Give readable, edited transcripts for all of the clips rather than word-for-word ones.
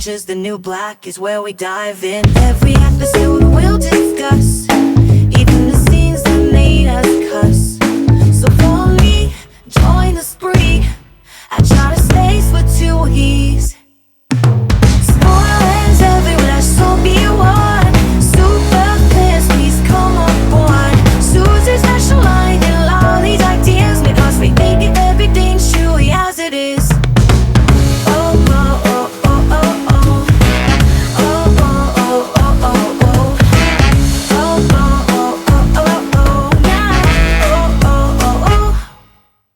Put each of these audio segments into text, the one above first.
Orange is the new black is where we dive in. Every episode we'll discuss, even the scenes that made us cuss. So follow me, join the spree. I try to space with two E's. Spoilers everywhere, so be warned. Super fans, please come on board. Susie's special line and all these ideas, because we make it everything truly as it is.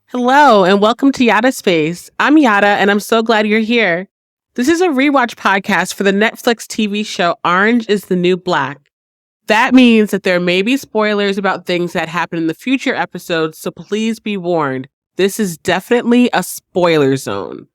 Hello and welcome to Yadda Space. I'm Yadda and I'm so glad you're here. This is a rewatch podcast for the Netflix TV show Orange is the New Black. That means that there may be spoilers about things that happen in the future episodes, so please be warned. This is definitely a spoiler zone.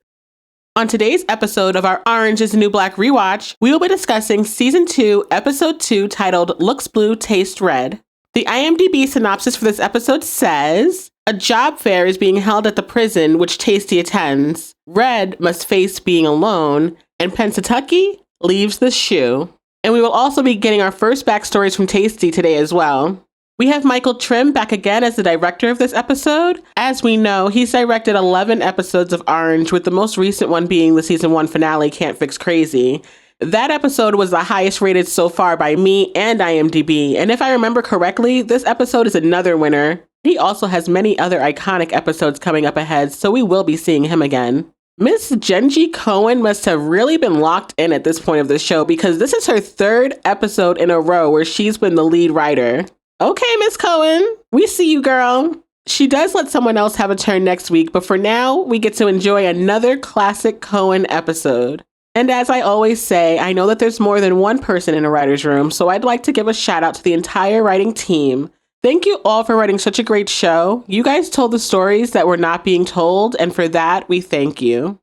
On today's episode of our Orange is the New Black rewatch, we will be discussing Season 2, Episode 2, titled Looks Blue, Taste Red. The IMDb synopsis for this episode says, a job fair is being held at the prison which Taystee attends. Red must face being alone, and Pennsatucky leaves the shoe. And we will also be getting our first backstories from Taystee today as well. We have Michael Trim back again as the director of this episode. As we know, he's directed 11 episodes of Orange, with the most recent one being the season 1 finale, Can't Fix Crazy. That episode was the highest rated so far by me and IMDb, and if I remember correctly, this episode is another winner. He also has many other iconic episodes coming up ahead, so we will be seeing him again. Miss Jenji Cohen must have really been locked in at this point of the show, because this is her third episode in a row where she's been the lead writer. Okay, Miss Cohen, we see you, girl. She does let someone else have a turn next week, but for now, we get to enjoy another classic Cohen episode. And as I always say, I know that there's more than one person in a writer's room, so I'd like to give a shout out to the entire writing team. Thank you all for writing such a great show. You guys told the stories that were not being told, and for that, we thank you.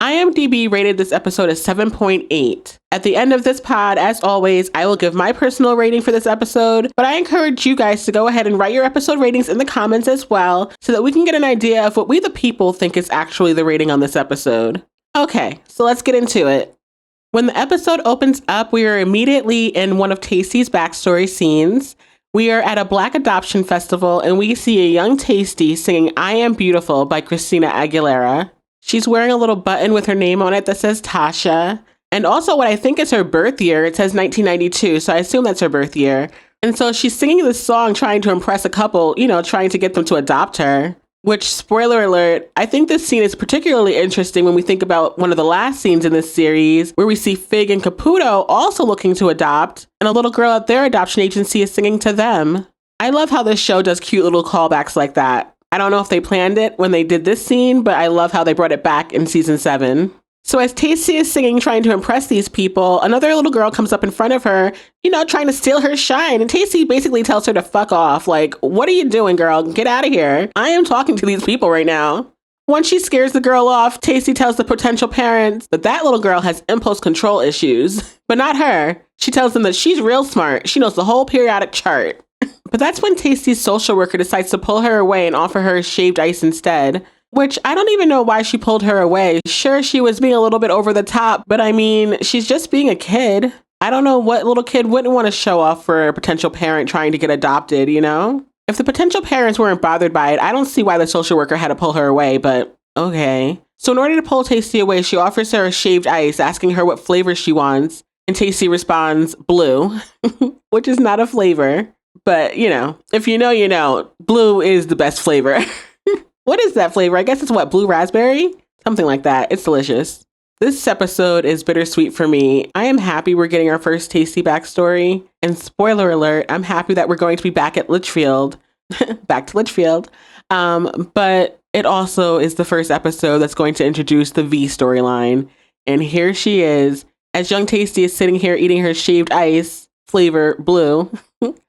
IMDb rated this episode as 7.8. At the end of this pod, as always, I will give my personal rating for this episode, but I encourage you guys to go ahead and write your episode ratings in the comments as well, so that we can get an idea of what we the people think is actually the rating on this episode. Okay, so let's get into it. When the episode opens up, we are immediately in one of Taystee's backstory scenes. We are at a Black adoption festival and we see a young Taystee singing I Am Beautiful by Christina Aguilera. She's wearing a little button with her name on it that says Tasha. And also what I think is her birth year. It says 1992, so I assume that's her birth year. And so she's singing this song trying to impress a couple, trying to get them to adopt her. Which, spoiler alert, I think this scene is particularly interesting when we think about one of the last scenes in this series, where we see Fig and Caputo also looking to adopt, and a little girl at their adoption agency is singing to them. I love how this show does cute little callbacks like that. I don't know if they planned it when they did this scene, but I love how they brought it back in season 7. So as Taystee is singing, trying to impress these people, another little girl comes up in front of her, trying to steal her shine. And Taystee basically tells her to fuck off. Like, what are you doing, girl? Get out of here. I am talking to these people right now. Once she scares the girl off, Taystee tells the potential parents that that little girl has impulse control issues, but not her. She tells them that she's real smart. She knows the whole periodic chart. But that's when Taystee's social worker decides to pull her away and offer her shaved ice instead. Which I don't even know why she pulled her away. Sure, she was being a little bit over the top, but I mean, she's just being a kid. I don't know what little kid wouldn't want to show off for a potential parent trying to get adopted, If the potential parents weren't bothered by it, I don't see why the social worker had to pull her away, but okay. So in order to pull Taystee away, she offers her a shaved ice, asking her what flavor she wants. And Taystee responds, blue, which is not a flavor. But, if you know, blue is the best flavor. What is that flavor? I guess it's blue raspberry? Something like that. It's delicious. This episode is bittersweet for me. I am happy we're getting our first Taystee backstory. And spoiler alert, I'm happy that we're going to be back at Litchfield. Back to Litchfield. But it also is the first episode that's going to introduce the V storyline. And here she is, as young Taystee is sitting here eating her shaved ice, flavor blue.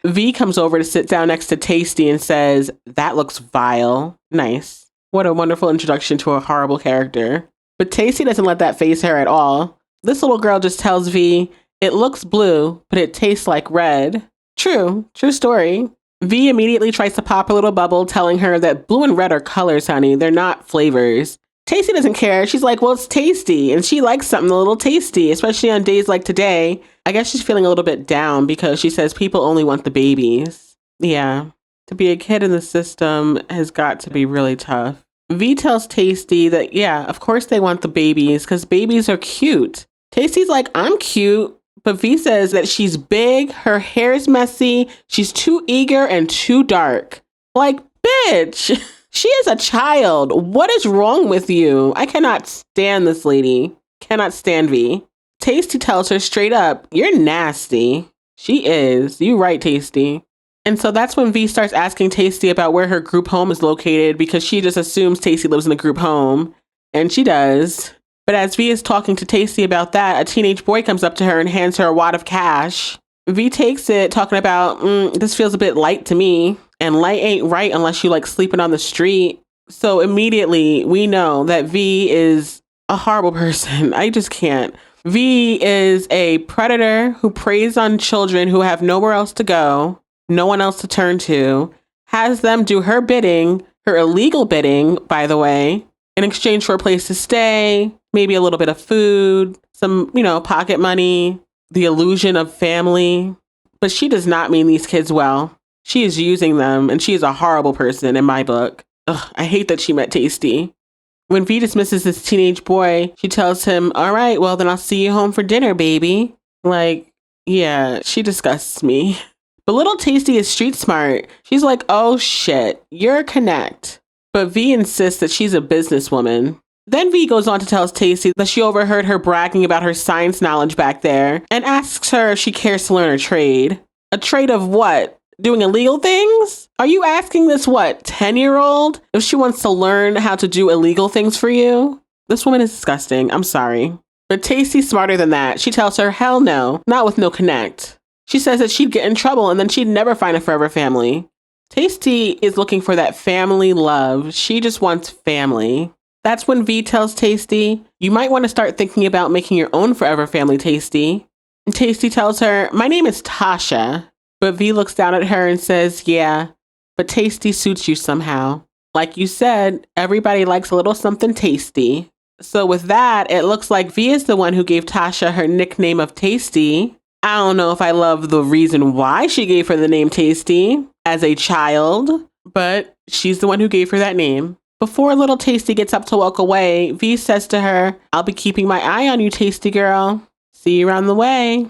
V comes over to sit down next to Taystee and says, that looks vile. Nice. What a wonderful introduction to a horrible character. But Taystee doesn't let that faze her at all. This little girl just tells V, it looks blue, but it tastes like red. True story. V immediately tries to pop a little bubble, telling her that blue and red are colors, honey. They're not flavors. Taystee doesn't care. She's like, well, it's tasty. And she likes something a little tasty, especially on days like today. I guess she's feeling a little bit down because she says people only want the babies. Yeah. To be a kid in the system has got to be really tough. V tells Taystee that, yeah, of course they want the babies because babies are cute. Taystee's like, I'm cute. But V says that she's big, her hair's messy, she's too eager and too dark. Like, bitch, she is a child. What is wrong with you? I cannot stand this lady. Cannot stand V. Taystee tells her straight up, you're nasty. She is. You right, Taystee. And so that's when V starts asking Taystee about where her group home is located because she just assumes Taystee lives in a group home. And she does. But as V is talking to Taystee about that, a teenage boy comes up to her and hands her a wad of cash. V takes it, talking about, this feels a bit light to me. And light ain't right unless you like sleeping on the street. So immediately we know that V is a horrible person. I just can't. V is a predator who preys on children who have nowhere else to go, no one else to turn to, has them do her bidding, her illegal bidding, by the way, in exchange for a place to stay, maybe a little bit of food, some, pocket money, the illusion of family. But she does not mean these kids well. She is using them, and she is a horrible person in my book. Ugh, I hate that she met Taystee. When V dismisses this teenage boy, she tells him, all right, well, then I'll see you home for dinner, baby. Like, yeah, she disgusts me. But little Taystee is street smart. She's like, oh shit, you're a connect. But V insists that she's a businesswoman. Then V goes on to tell Taystee that she overheard her bragging about her science knowledge back there and asks her if she cares to learn a trade. A trade of what? Doing illegal things? Are you asking this, 10-year-old if she wants to learn how to do illegal things for you? This woman is disgusting. I'm sorry. But Taystee's smarter than that. She tells her, hell no, not with no connect. She says that she'd get in trouble and then she'd never find a forever family. Taystee is looking for that family love. She just wants family. That's when V tells Taystee, you might want to start thinking about making your own forever family, Taystee. And Taystee tells her, my name is Tasha. But V looks down at her and says, yeah, but Taystee suits you somehow. Like you said, everybody likes a little something tasty. So with that, it looks like V is the one who gave Tasha her nickname of Taystee. I don't know if I love the reason why she gave her the name Taystee as a child, but she's the one who gave her that name. Before little Taystee gets up to walk away, V says to her, I'll be keeping my eye on you, Taystee girl. See you around the way.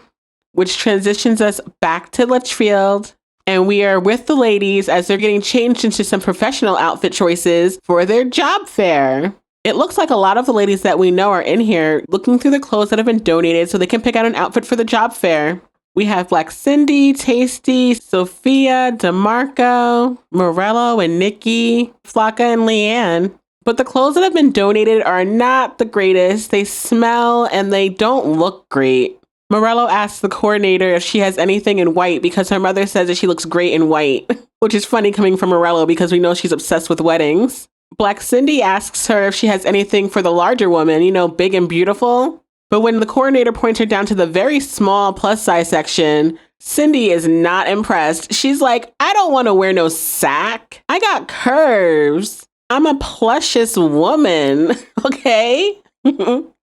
Which transitions us back to Litchfield. And we are with the ladies as they're getting changed into some professional outfit choices for their job fair. It looks like a lot of the ladies that we know are in here looking through the clothes that have been donated so they can pick out an outfit for the job fair. We have Black Cindy, Taystee, Sophia, DeMarco, Morello, and Nikki, Flocka, and Leanne. But the clothes that have been donated are not the greatest. They smell and they don't look great. Morello asks the coordinator if she has anything in white because her mother says that she looks great in white, which is funny coming from Morello because we know she's obsessed with weddings. Black Cindy asks her if she has anything for the larger woman, big and beautiful. But when the coordinator points her down to the very small plus size section, Cindy is not impressed. She's like, I don't want to wear no sack. I got curves. I'm a plushious woman. Okay?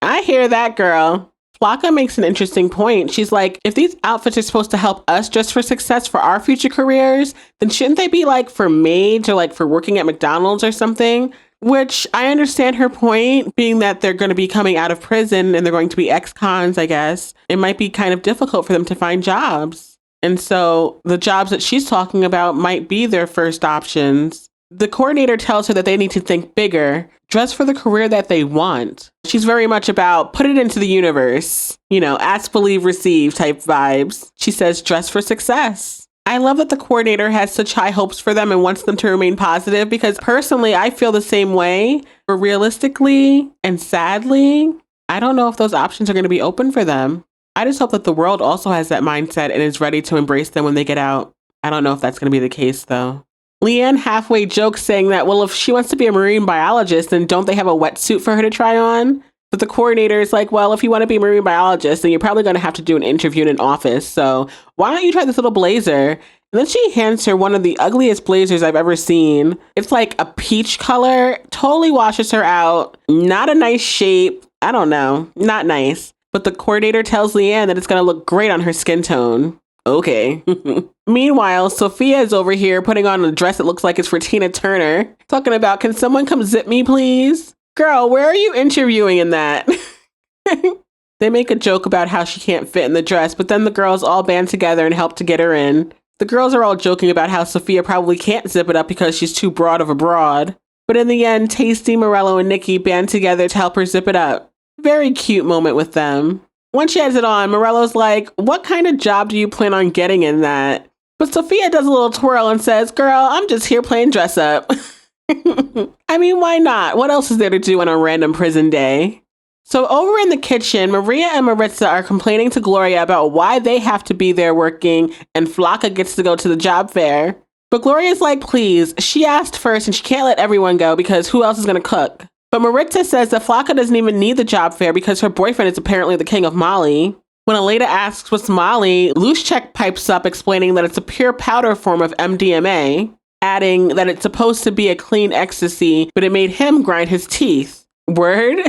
I hear that, girl. Flocka makes an interesting point. She's like, if these outfits are supposed to help us dress for success for our future careers, then shouldn't they be like for maids or like for working at McDonald's or something? Which I understand her point, being that they're going to be coming out of prison and they're going to be ex-cons, I guess. It might be kind of difficult for them to find jobs. And so the jobs that she's talking about might be their first options. The coordinator tells her that they need to think bigger, dress for the career that they want. She's very much about put it into the universe, ask, believe, receive type vibes. She says, dress for success. I love that the coordinator has such high hopes for them and wants them to remain positive because personally, I feel the same way. But realistically and sadly, I don't know if those options are going to be open for them. I just hope that the world also has that mindset and is ready to embrace them when they get out. I don't know if that's going to be the case, though. Leanne halfway jokes saying that, well, if she wants to be a marine biologist, then don't they have a wetsuit for her to try on? But the coordinator is like, well, if you want to be a marine biologist, then you're probably going to have to do an interview in an office. So why don't you try this little blazer? And then she hands her one of the ugliest blazers I've ever seen. It's like a peach color, totally washes her out. Not a nice shape. I don't know. Not nice. But the coordinator tells Leanne that it's going to look great on her skin tone. Okay. Meanwhile, Sophia is over here putting on a dress that looks like it's for Tina Turner. Talking about, can someone come zip me, please? Girl, where are you interviewing in that? They make a joke about how she can't fit in the dress, but then the girls all band together and help to get her in. The girls are all joking about how Sophia probably can't zip it up because she's too broad of a broad. But in the end, Taystee, Morello, and Nikki band together to help her zip it up. Very cute moment with them. Once she has it on, Morello's like, what kind of job do you plan on getting in that? But Sophia does a little twirl and says, girl, I'm just here playing dress up. I mean, why not? What else is there to do on a random prison day? So over in the kitchen, Maria and Maritza are complaining to Gloria about why they have to be there working and Flocka gets to go to the job fair. But Gloria's like, please, she asked first and she can't let everyone go because who else is going to cook? But Maritza says that Flocka doesn't even need the job fair because her boyfriend is apparently the king of Molly. When Aleida asks what's Molly, Luschek pipes up explaining that it's a pure powder form of MDMA, adding that it's supposed to be a clean ecstasy, but it made him grind his teeth. Word?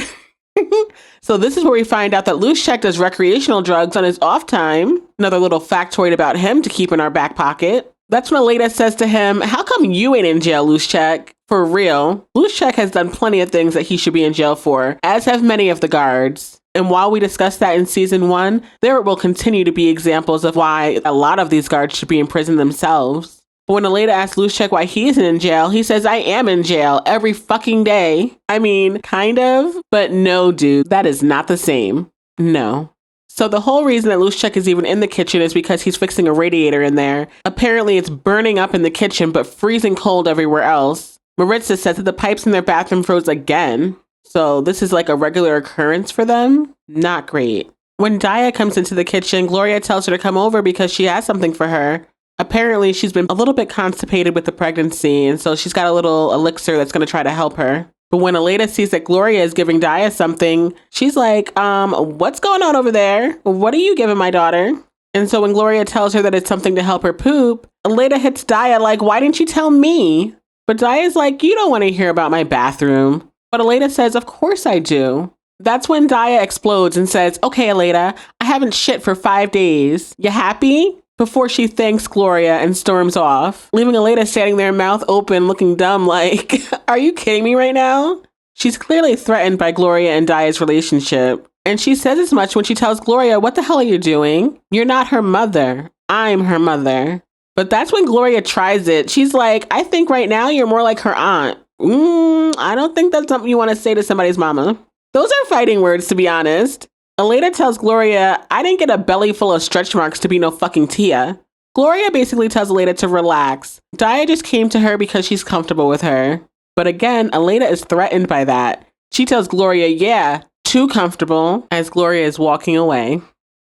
So this is where we find out that Luschek does recreational drugs on his off time. Another little factoid about him to keep in our back pocket. That's when Aleida says to him, how come you ain't in jail, Luschek? For real, Luschek has done plenty of things that he should be in jail for, as have many of the guards. And while we discuss that in season 1, there will continue to be examples of why a lot of these guards should be in prison themselves. But when Aleida asks Luschek why he isn't in jail, he says, I am in jail every fucking day. I mean, kind of, but no, dude, that is not the same. No. So the whole reason that Luschek is even in the kitchen is because he's fixing a radiator in there. Apparently it's burning up in the kitchen, but freezing cold everywhere else. Maritza says that the pipes in their bathroom froze again. So this is like a regular occurrence for them. Not great. When Daya comes into the kitchen, Gloria tells her to come over because she has something for her. Apparently, she's been a little bit constipated with the pregnancy, and so she's got a little elixir that's going to try to help her. But when Aleida sees that Gloria is giving Daya something, she's like, what's going on over there? What are you giving my daughter? And so when Gloria tells her that it's something to help her poop, Aleida hits Daya like, why didn't you tell me? But Daya's like, you don't want to hear about my bathroom. But Aleida says, of course I do. That's when Daya explodes and says, okay, Aleida, I haven't shit for 5 days. You happy? Before she thanks Gloria and storms off, leaving Aleida standing there, mouth open, looking dumb like, are you kidding me right now? She's clearly threatened by Gloria and Daya's relationship. And she says as much when she tells Gloria, what the hell are you doing? You're not her mother. I'm her mother. But that's when Gloria tries it. She's like, I think right now you're more like her aunt. I don't think that's something you want to say to somebody's mama. Those are fighting words, to be honest. Aleida tells Gloria, I didn't get a belly full of stretch marks to be no fucking Tia. Gloria basically tells Aleida to relax. Daya just came to her because she's comfortable with her. But again, Aleida is threatened by that. She tells Gloria, yeah, too comfortable, as Gloria is walking away.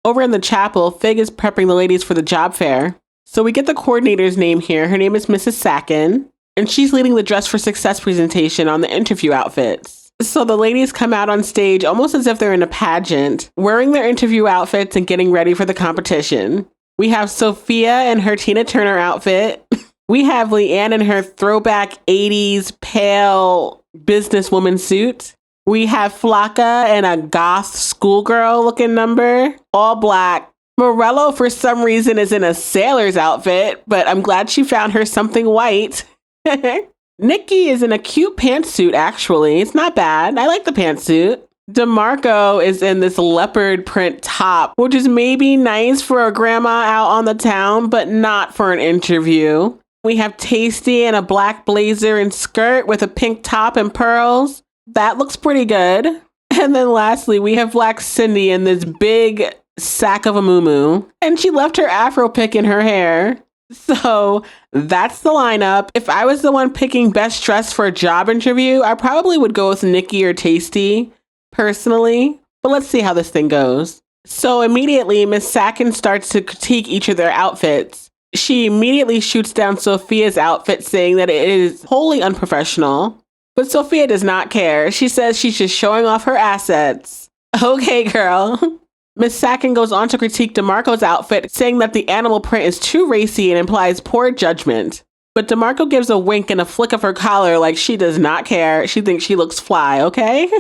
Over in the chapel, Fig is prepping the ladies for the job fair. So we get the coordinator's name here. Her name is Mrs. Sacken, and she's leading the Dress for Success presentation on the interview outfits. So the ladies come out on stage almost as if they're in a pageant, wearing their interview outfits and getting ready for the competition. We have Sophia in her Tina Turner outfit. We have Leanne in her throwback 80s pale businesswoman suit. We have Flocka in a goth schoolgirl looking number, all black. Morello, for some reason, is in a sailor's outfit, but I'm glad she found her something white. Nikki is in a cute pantsuit, actually. It's not bad. I like the pantsuit. DeMarco is in this leopard print top, which is maybe nice for a grandma out on the town, but not for an interview. We have Taystee in a black blazer and skirt with a pink top and pearls. That looks pretty good. And then lastly, we have Black Cindy in this big sack of a muumuu, and she left her afro pick in her hair. So that's the lineup. If I was the one picking best dress for a job interview, I probably would go with Nikki or Taystee, personally. But let's see how this thing goes. So immediately, Miss Sacken starts to critique each of their outfits. She immediately shoots down Sophia's outfit, saying that it is wholly unprofessional. But Sophia does not care. She says she's just showing off her assets. Okay, girl. Miss Sacken goes on to critique DeMarco's outfit, saying that the animal print is too racy and implies poor judgment. But DeMarco gives a wink and a flick of her collar like she does not care. She thinks she looks fly, okay?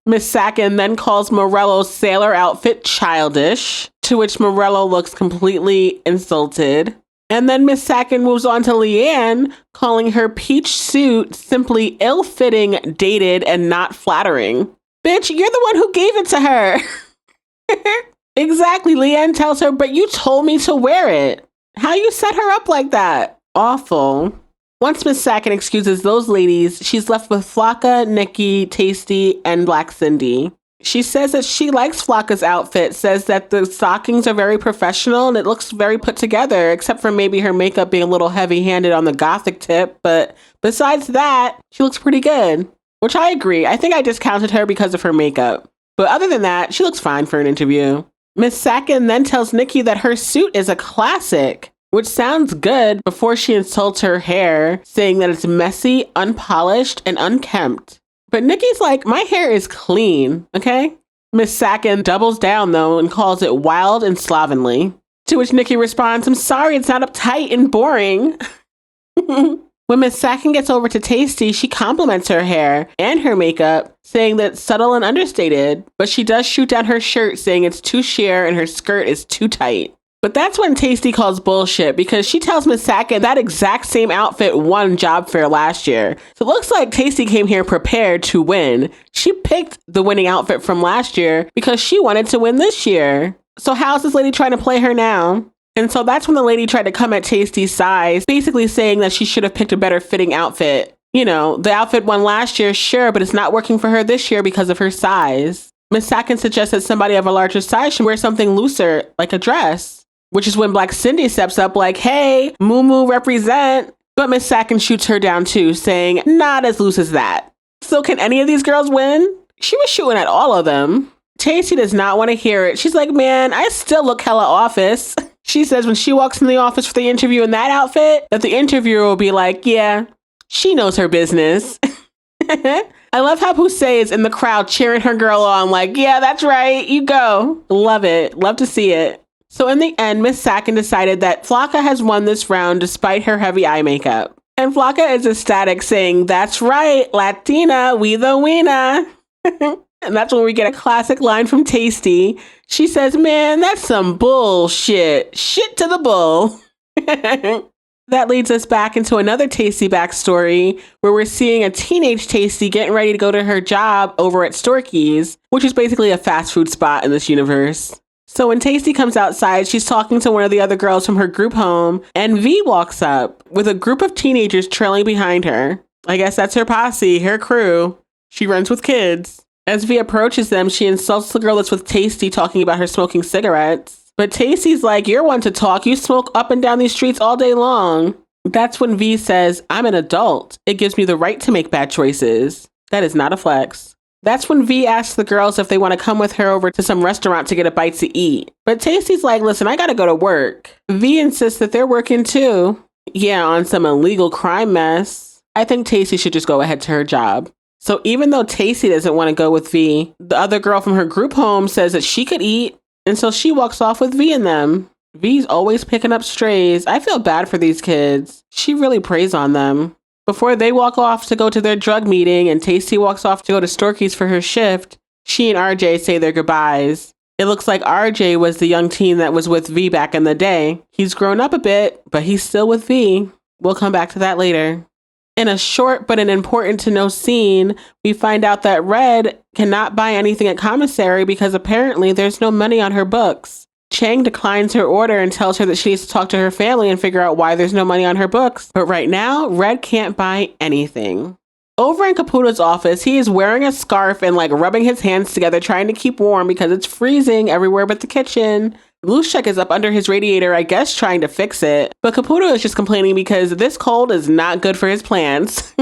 Miss Sacken then calls Morello's sailor outfit childish, to which Morello looks completely insulted. And then Miss Sacken moves on to Leanne, calling her peach suit simply ill-fitting, dated, and not flattering. Bitch, you're the one who gave it to her. Exactly, Leanne tells her, but you told me to wear it. How you set her up like that? Awful. Once Miss Sacken excuses those ladies, she's left with Flocka, Nikki, Taystee, and Black Cindy. She says that she likes Flocka's outfit, says that the stockings are very professional and it looks very put together, except for maybe her makeup being a little heavy-handed on the gothic tip. But besides that, she looks pretty good, which I agree. I think I discounted her because of her makeup. But other than that, she looks fine for an interview. Miss Sacken then tells Nikki that her suit is a classic, which sounds good before she insults her hair, saying that it's messy, unpolished, and unkempt. But Nikki's like, my hair is clean, okay? Miss Sacken doubles down, though, and calls it wild and slovenly. To which Nikki responds, I'm sorry, it's not uptight and boring. When Miss Sacken gets over to Taystee, she compliments her hair and her makeup, saying that it's subtle and understated, but she does shoot down her shirt, saying it's too sheer and her skirt is too tight. But that's when Taystee calls bullshit, because she tells Miss Sacken that exact same outfit won job fair last year. So it looks like Taystee came here prepared to win. She picked the winning outfit from last year because she wanted to win this year. So how's this lady trying to play her now? And so that's when the lady tried to come at Taystee's size, basically saying that she should have picked a better fitting outfit. You know, the outfit won last year, sure, but it's not working for her this year because of her size. Miss Sacken suggests that somebody of a larger size should wear something looser, like a dress. Which is when Black Cindy steps up like, hey, Moo Moo represent. But Miss Sacken shoots her down too, saying, not as loose as that. So can any of these girls win? She was shooting at all of them. Taystee does not want to hear it. She's like, man, I still look hella office. She says when she walks in the office for the interview in that outfit, that the interviewer will be like, yeah, she knows her business. I love how Poussey is in the crowd cheering her girl on like, yeah, that's right, you go. Love it. Love to see it. So in the end, Miss Sacken decided that Flocka has won this round despite her heavy eye makeup. And Flocka is ecstatic, saying, that's right, Latina, we the winner. And that's when we get a classic line from Taystee. She says, man, that's some bullshit. Shit to the bull. That leads us back into another Taystee backstory where we're seeing a teenage Taystee getting ready to go to her job over at Storky's, which is basically a fast food spot in this universe. So when Taystee comes outside, she's talking to one of the other girls from her group home, and V walks up with a group of teenagers trailing behind her. I guess that's her posse, her crew. She runs with kids. As V approaches them, she insults the girl that's with Taystee, talking about her smoking cigarettes. But Taystee's like, you're one to talk. You smoke up and down these streets all day long. That's when V says, I'm an adult. It gives me the right to make bad choices. That is not a flex. That's when V asks the girls if they want to come with her over to some restaurant to get a bite to eat. But Taystee's like, listen, I gotta go to work. V insists that they're working too. Yeah, on some illegal crime mess. I think Taystee should just go ahead to her job. So even though Taystee doesn't want to go with V, the other girl from her group home says that she could eat. And so she walks off with V and them. V's always picking up strays. I feel bad for these kids. She really preys on them. Before they walk off to go to their drug meeting and Taystee walks off to go to Storky's for her shift, she and RJ say their goodbyes. It looks like RJ was the young teen that was with V back in the day. He's grown up a bit, but he's still with V. We'll come back to that later. In a short but an important to know scene, we find out that Red cannot buy anything at commissary because apparently there's no money on her books. Chang declines her order and tells her that she needs to talk to her family and figure out why there's no money on her books. But right now, Red can't buy anything. Over in Caputo's office, he is wearing a scarf and rubbing his hands together trying to keep warm because it's freezing everywhere but the kitchen. Lushek is up under his radiator, I guess trying to fix it. But Caputo is just complaining because this cold is not good for his plants.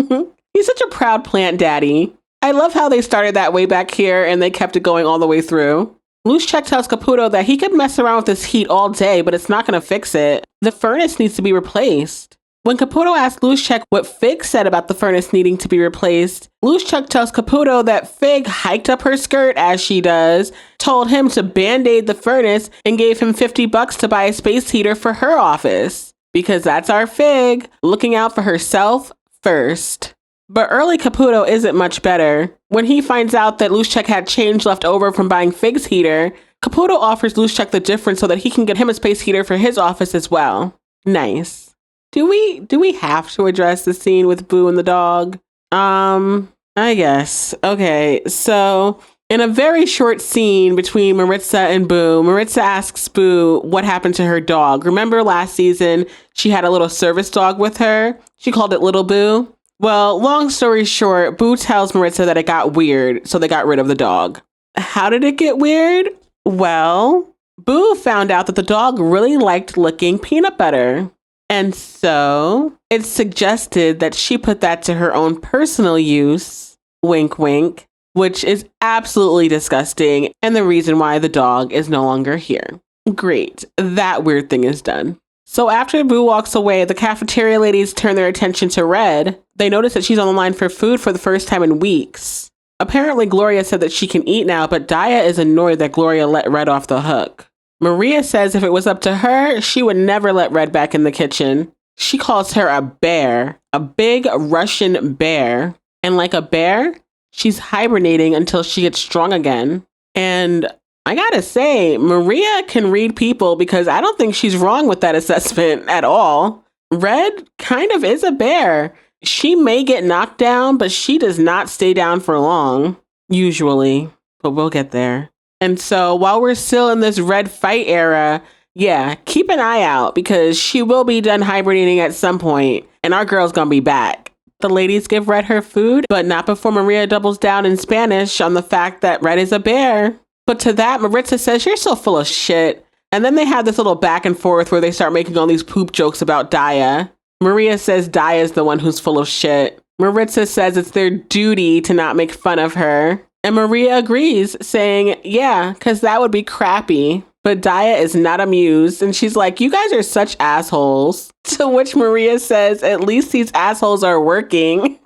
He's such a proud plant daddy. I love how they started that way back here and they kept it going all the way through. Lushek tells Caputo that he could mess around with this heat all day, but it's not going to fix it. The furnace needs to be replaced. When Caputo asks Luschek what Fig said about the furnace needing to be replaced, Luschek tells Caputo that Fig hiked up her skirt as she does, told him to band-aid the furnace, and gave him $50 to buy a space heater for her office. Because that's our Fig, looking out for herself first. But early Caputo isn't much better. When he finds out that Luschek had change left over from buying Fig's heater, Caputo offers Luschek the difference so that he can get him a space heater for his office as well. Nice. Do we have to address the scene with Boo and the dog? I guess. Okay, so in a very short scene between Maritza and Boo, Maritza asks Boo what happened to her dog. Remember last season, she had a little service dog with her? She called it Little Boo. Well, long story short, Boo tells Maritza that it got weird, so they got rid of the dog. How did it get weird? Well, Boo found out that the dog really liked licking peanut butter. And so it's suggested that she put that to her own personal use, wink, wink, which is absolutely disgusting and the reason why the dog is no longer here. Great. That weird thing is done. So after Boo walks away, the cafeteria ladies turn their attention to Red. They notice that she's on the line for food for the first time in weeks. Apparently, Gloria said that she can eat now, but Daya is annoyed that Gloria let Red off the hook. Maria says if it was up to her, she would never let Red back in the kitchen. She calls her a bear, a big Russian bear. And like a bear, she's hibernating until she gets strong again. And I gotta say, Maria can read people because I don't think she's wrong with that assessment at all. Red kind of is a bear. She may get knocked down, but she does not stay down for long, usually. But we'll get there. And so while we're still in this Red fight era, yeah, keep an eye out because she will be done hibernating at some point and our girl's gonna be back. The ladies give Red her food, but not before Maria doubles down in Spanish on the fact that Red is a bear. But to that, Maritza says, "You're so full of shit." And then they have this little back and forth where they start making all these poop jokes about Daya. Maria says Daya is the one who's full of shit. Maritza says it's their duty to not make fun of her. And Maria agrees, saying, yeah, because that would be crappy. But Daya is not amused, and she's like, you guys are such assholes. To which Maria says, at least these assholes are working.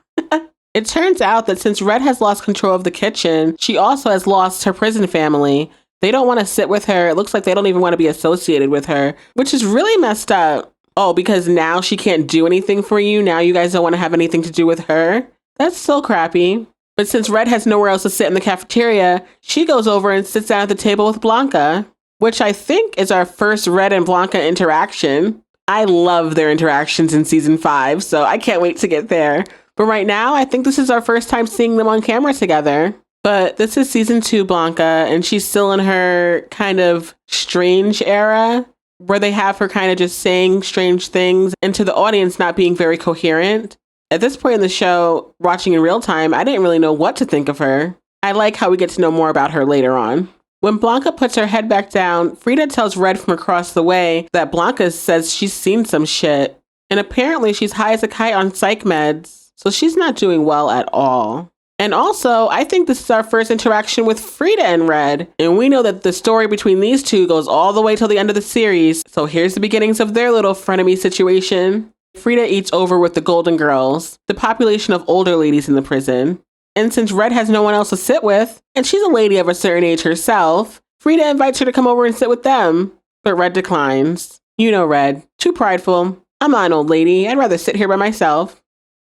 It turns out that since Red has lost control of the kitchen, she also has lost her prison family. They don't want to sit with her. It looks like they don't even want to be associated with her, which is really messed up. Oh, because now she can't do anything for you? Now you guys don't want to have anything to do with her? That's so crappy. But since Red has nowhere else to sit in the cafeteria, she goes over and sits down at the table with Blanca, which I think is our first Red and Blanca interaction. I love their interactions in season 5, so I can't wait to get there. But right now, I think this is our first time seeing them on camera together. But this is season 2 Blanca, and she's still in her kind of strange era, where they have her kind of just saying strange things and to the audience not being very coherent. At this point in the show, watching in real time, I didn't really know what to think of her. I like how we get to know more about her later on. When Blanca puts her head back down, Frida tells Red from across the way that Blanca says she's seen some shit. And apparently she's high as a kite on psych meds, so she's not doing well at all. And also, I think this is our first interaction with Frida and Red. And we know that the story between these two goes all the way till the end of the series. So here's the beginnings of their little frenemy situation. Frida eats over with the Golden Girls, the population of older ladies in the prison. And since Red has no one else to sit with, and she's a lady of a certain age herself, Frida invites her to come over and sit with them. But Red declines. You know Red, too prideful. I'm not an old lady. I'd rather sit here by myself.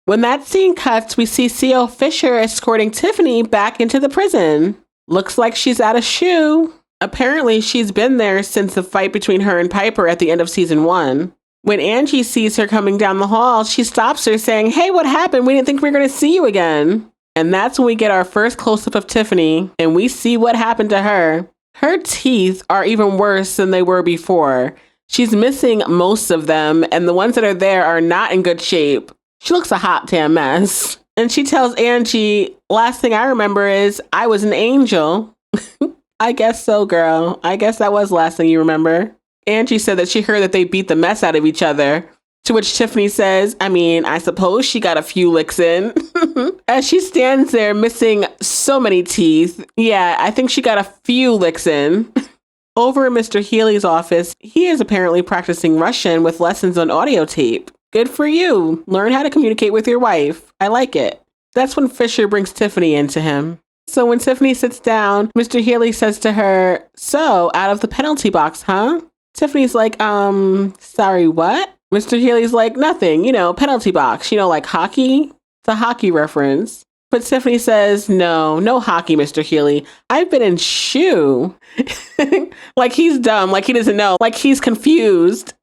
When that scene cuts, we see C.O. Fisher escorting Tiffany back into the prison. Looks like she's at a shoe. Apparently, she's been there since the fight between her and Piper at the end of season 1. When Angie sees her coming down the hall, she stops her saying, hey, what happened? We didn't think we were going to see you again. And that's when we get our first close-up of Tiffany, and we see what happened to her. Her teeth are even worse than they were before. She's missing most of them, and the ones that are there are not in good shape. She looks a hot damn mess. And she tells Angie, last thing I remember is I was an angel. I guess so, girl. I guess that was the last thing you remember. Angie said that she heard that they beat the mess out of each other. To which Tiffany says, I suppose she got a few licks in. As she stands there missing so many teeth. Yeah, I think she got a few licks in. Over in Mr. Healy's office, he is apparently practicing Russian with lessons on audio tape. Good for you. Learn how to communicate with your wife. I like it. That's when Fisher brings Tiffany into him. So when Tiffany sits down, Mr. Healy says to her, so out of the penalty box, huh? Tiffany's like, sorry, what? Mr. Healy's like, nothing, penalty box, like hockey. It's a hockey reference. But Tiffany says, no hockey, Mr. Healy. I've been in shoe. Like he's dumb, like he doesn't know, like he's confused.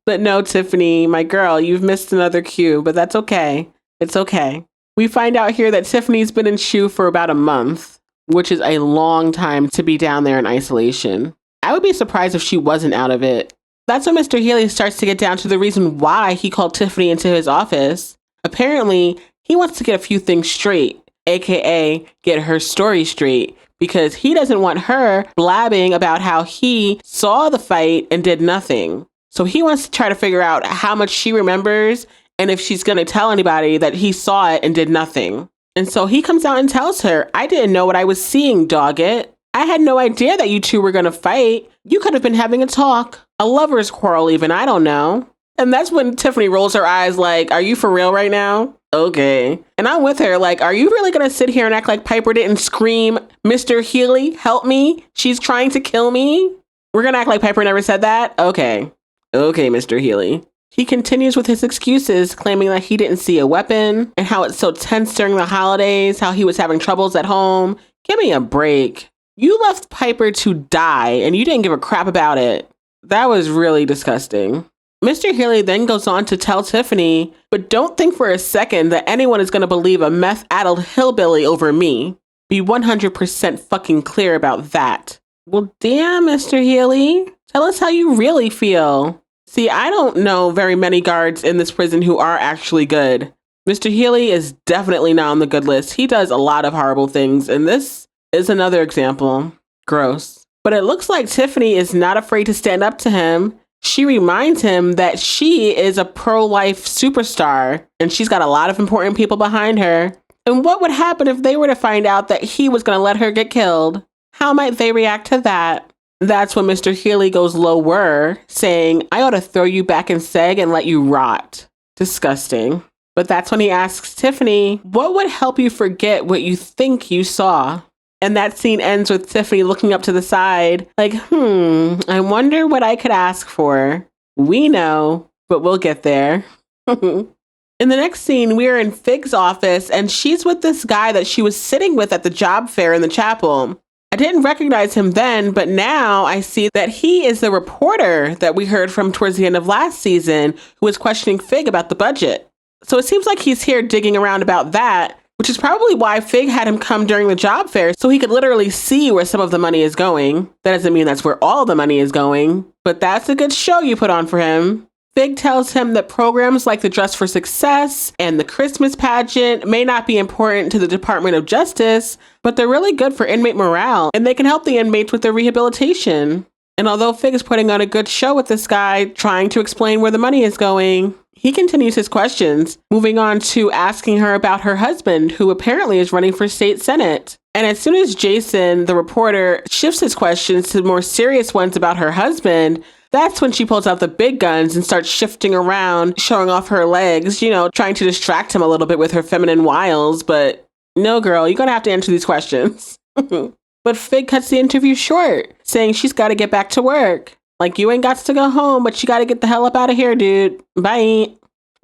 But no, Tiffany, my girl, you've missed another cue, but that's okay. It's okay. We find out here that Tiffany's been in shoe for about a month, which is a long time to be down there in isolation. I would be surprised if she wasn't out of it. That's when Mr. Healy starts to get down to the reason why he called Tiffany into his office. Apparently, he wants to get a few things straight, aka get her story straight, because he doesn't want her blabbing about how he saw the fight and did nothing. So he wants to try to figure out how much she remembers and if she's going to tell anybody that he saw it and did nothing. And so he comes out and tells her, I didn't know what I was seeing, doggit. I had no idea that you two were going to fight. You could have been having a talk, a lover's quarrel even, I don't know. And that's when Tiffany rolls her eyes like, are you for real right now? Okay. And I'm with her like, are you really going to sit here and act like Piper didn't scream, Mr. Healy, help me? She's trying to kill me? We're going to act like Piper never said that? Okay. Okay, Mr. Healy. He continues with his excuses, claiming that he didn't see a weapon and how it's so tense during the holidays, how he was having troubles at home. Give me a break. You left Piper to die and you didn't give a crap about it. That was really disgusting. Mr. Healy then goes on to tell Tiffany, but don't think for a second that anyone is going to believe a meth-addled hillbilly over me. Be 100% fucking clear about that. Well, damn, Mr. Healy. Tell us how you really feel. See, I don't know very many guards in this prison who are actually good. Mr. Healy is definitely not on the good list. He does a lot of horrible things, and this is another example. Gross. But it looks like Tiffany is not afraid to stand up to him. She reminds him that she is a pro-life superstar, and she's got a lot of important people behind her. And what would happen if they were to find out that he was going to let her get killed? How might they react to that? That's when Mr. Healy goes lower, saying, I ought to throw you back in seg and let you rot. Disgusting. But that's when he asks Tiffany, what would help you forget what you think you saw? And that scene ends with Tiffany looking up to the side, like, I wonder what I could ask for. We know, but we'll get there. In the next scene, we are in Fig's office, and she's with this guy that she was sitting with at the job fair in the chapel. I didn't recognize him then, but now I see that he is the reporter that we heard from towards the end of last season who was questioning Fig about the budget. So it seems like he's here digging around about that, which is probably why Fig had him come during the job fair so he could literally see where some of the money is going. That doesn't mean that's where all the money is going, but that's a good show you put on for him. Fig tells him that programs like the Dress for Success and the Christmas pageant may not be important to the Department of Justice, but they're really good for inmate morale, and they can help the inmates with their rehabilitation. And although Fig is putting on a good show with this guy, trying to explain where the money is going, he continues his questions, moving on to asking her about her husband, who apparently is running for state senate. And as soon as Jason, the reporter, shifts his questions to more serious ones about her husband, that's when she pulls out the big guns and starts shifting around, showing off her legs, trying to distract him a little bit with her feminine wiles. But no, girl, you're going to have to answer these questions. But Fig cuts the interview short, saying she's got to get back to work. Like, you ain't got to go home, but you got to get the hell up out of here, dude. Bye.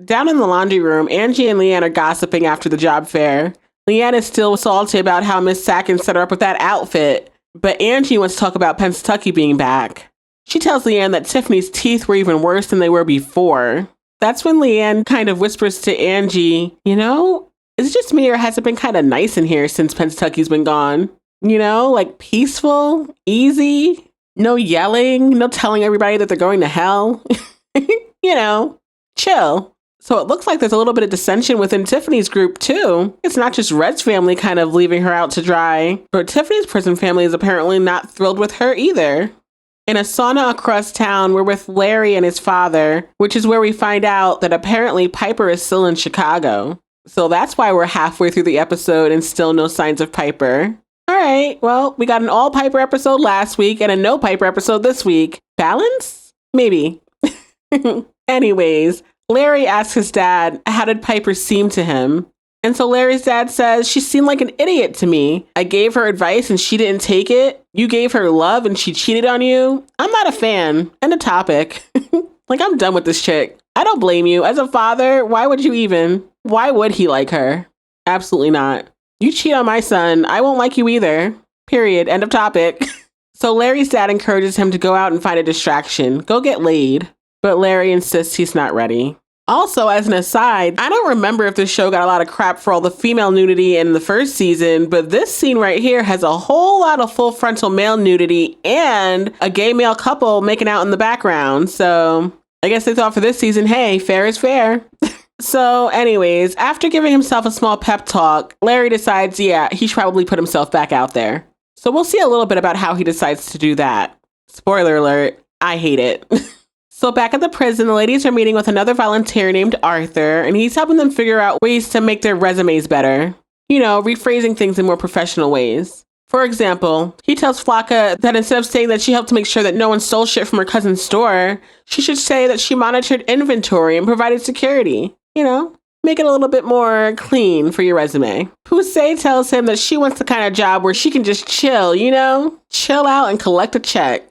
Down in the laundry room, Angie and Leanne are gossiping after the job fair. Leanne is still salty about how Miss Sackins set her up with that outfit, but Angie wants to talk about Pennsatucky being back. She tells Leanne that Tiffany's teeth were even worse than they were before. That's when Leanne kind of whispers to Angie, is it just me or has it been kind of nice in here since Pennsatucky's been gone? Like peaceful, easy, no yelling, no telling everybody that they're going to hell. Chill. So it looks like there's a little bit of dissension within Tiffany's group too. It's not just Red's family kind of leaving her out to dry, but Tiffany's prison family is apparently not thrilled with her either. In a sauna across town, we're with Larry and his father, which is where we find out that apparently Piper is still in Chicago. So that's why we're halfway through the episode and still no signs of Piper. All right, well, we got an all Piper episode last week and a no Piper episode this week. Balance? Maybe. Anyways, Larry asks his dad, how did Piper seem to him? And so Larry's dad says, she seemed like an idiot to me. I gave her advice and she didn't take it. You gave her love and she cheated on you. I'm not a fan. End of topic. Like, I'm done with this chick. I don't blame you. As a father, why would you even? Why would he like her? Absolutely not. You cheat on my son, I won't like you either. Period. End of topic. So Larry's dad encourages him to go out and find a distraction. Go get laid. But Larry insists he's not ready. Also, as an aside, I don't remember if this show got a lot of crap for all the female nudity in the first season, but this scene right here has a whole lot of full frontal male nudity and a gay male couple making out in the background. So I guess they thought for this season, hey, fair is fair. So anyways, after giving himself a small pep talk, Larry decides, yeah, he should probably put himself back out there. So we'll see a little bit about how he decides to do that. Spoiler alert, I hate it. So back at the prison, the ladies are meeting with another volunteer named Arthur, and he's helping them figure out ways to make their resumes better. You know, rephrasing things in more professional ways. For example, he tells Flocka that instead of saying that she helped to make sure that no one stole shit from her cousin's store, she should say that she monitored inventory and provided security. You know, make it a little bit more clean for your resume. Poussey tells him that she wants the kind of job where she can just chill, you know? Chill out and collect a check.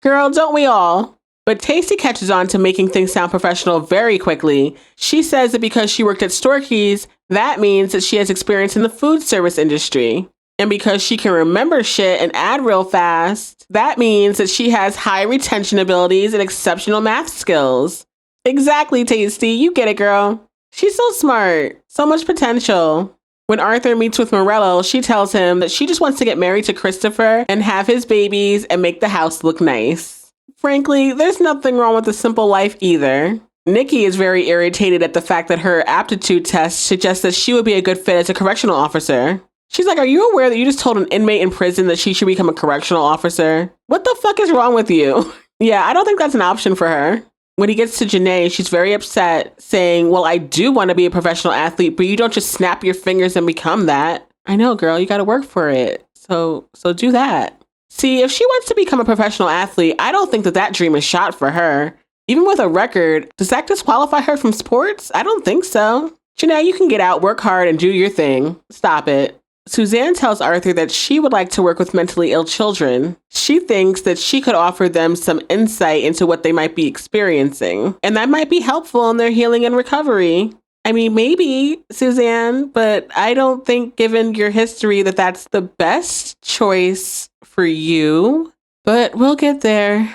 Girl, don't we all? But Taystee catches on to making things sound professional very quickly. She says that because she worked at Storkey's, that means that she has experience in the food service industry. And because she can remember shit and add real fast, that means that she has high retention abilities and exceptional math skills. Exactly, Taystee. You get it, girl. She's so smart. So much potential. When Arthur meets with Morello, she tells him that she just wants to get married to Christopher and have his babies and make the house look nice. Frankly, there's nothing wrong with a simple life either. Nikki is very irritated at the fact that her aptitude test suggests that she would be a good fit as a correctional officer. She's like, are you aware that you just told an inmate in prison that she should become a correctional officer? What the fuck is wrong with you? Yeah, I don't think that's an option for her. When he gets to Janae, she's very upset, saying, well, I do want to be a professional athlete, but you don't just snap your fingers and become that. I know, girl, you got to work for it. So do that. See, if she wants to become a professional athlete, I don't think that dream is shot for her. Even with a record, does that disqualify her from sports? I don't think so. Janae, you can get out, work hard, and do your thing. Stop it. Suzanne tells Arthur that she would like to work with mentally ill children. She thinks that she could offer them some insight into what they might be experiencing, and that might be helpful in their healing and recovery. I mean, maybe, Suzanne, but I don't think, given your history, that that's the best choice for you. But we'll get there.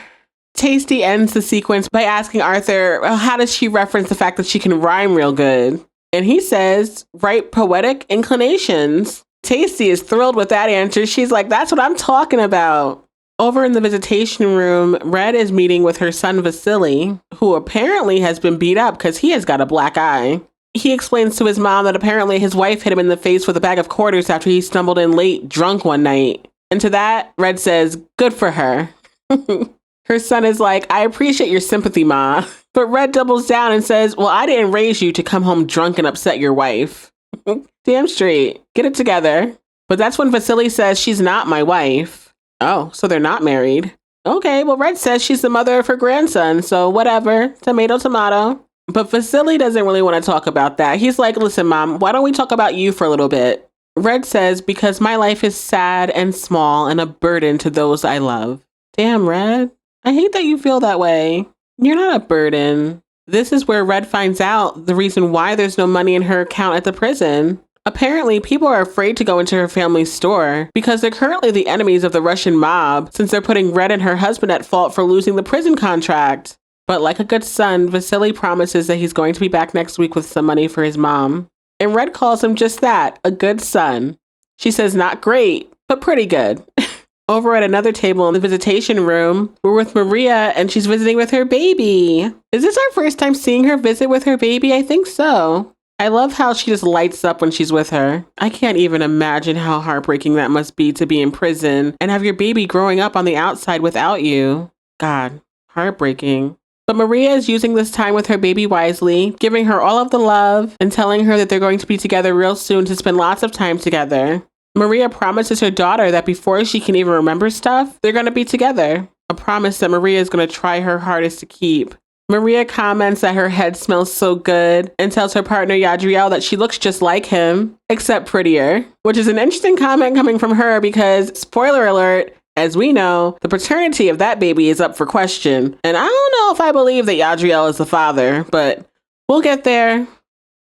Taystee ends the sequence by asking Arthur, well, how does she reference the fact that she can rhyme real good? And he says, right poetic inclinations. Taystee is thrilled with that answer. She's like, that's what I'm talking about. Over in the visitation room, Red is meeting with her son Vasily, who apparently has been beat up because he has got a black eye. He explains to his mom that apparently his wife hit him in the face with a bag of quarters after he stumbled in late, drunk one night. And to that, Red says, good for her. Her son is like, I appreciate your sympathy, Ma. But Red doubles down and says, well, I didn't raise you to come home drunk and upset your wife. Damn straight. Get it together. But that's when Vasily says she's not my wife. Oh, so they're not married. Okay, well, Red says she's the mother of her grandson, so whatever. Tomato, tomato. But Vasily doesn't really want to talk about that. He's like, listen, Mom, why don't we talk about you for a little bit? Red says, because my life is sad and small and a burden to those I love. Damn, Red. I hate that you feel that way. You're not a burden. This is where Red finds out the reason why there's no money in her account at the prison. Apparently, people are afraid to go into her family's store because they're currently the enemies of the Russian mob since they're putting Red and her husband at fault for losing the prison contract. But like a good son, Vasily promises that he's going to be back next week with some money for his mom. And Red calls him just that, a good son. She says not great, but pretty good. Over at another table in the visitation room, we're with Maria and she's visiting with her baby. Is this our first time seeing her visit with her baby? I think so. I love how she just lights up when she's with her. I can't even imagine how heartbreaking that must be to be in prison and have your baby growing up on the outside without you. God, heartbreaking. But Maria is using this time with her baby wisely, giving her all of the love and telling her that they're going to be together real soon to spend lots of time together. Maria promises her daughter that before she can even remember stuff, they're going to be together. A promise that Maria is going to try her hardest to keep. Maria comments that her head smells so good and tells her partner Yadriel that she looks just like him, except prettier, which is an interesting comment coming from her because, spoiler alert, as we know, the paternity of that baby is up for question. And I don't know if I believe that Yadriel is the father, but we'll get there.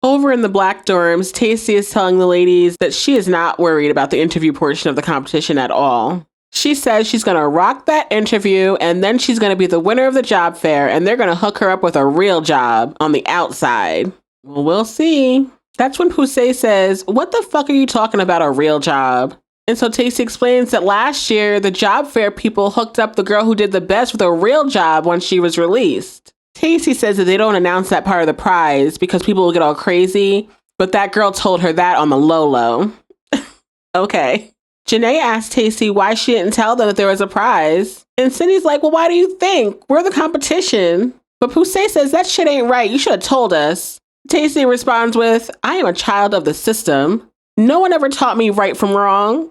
Over in the black dorms, Taystee is telling the ladies that she is not worried about the interview portion of the competition at all. She says she's going to rock that interview and then she's going to be the winner of the job fair and they're going to hook her up with a real job on the outside. Well, we'll see. That's when Poussey says, "What the fuck are you talking about, a real job?" And so Taystee explains that last year, the job fair people hooked up the girl who did the best with a real job once she was released. Taystee says that they don't announce that part of the prize because people will get all crazy, but that girl told her that on the low. Okay. Janae asked Taystee why she didn't tell them that there was a prize. And Cindy's like, "Well, why do you think? We're the competition." But Poussey says, "That shit ain't right. You should have told us." Taystee responds with, "I am a child of the system. No one ever taught me right from wrong."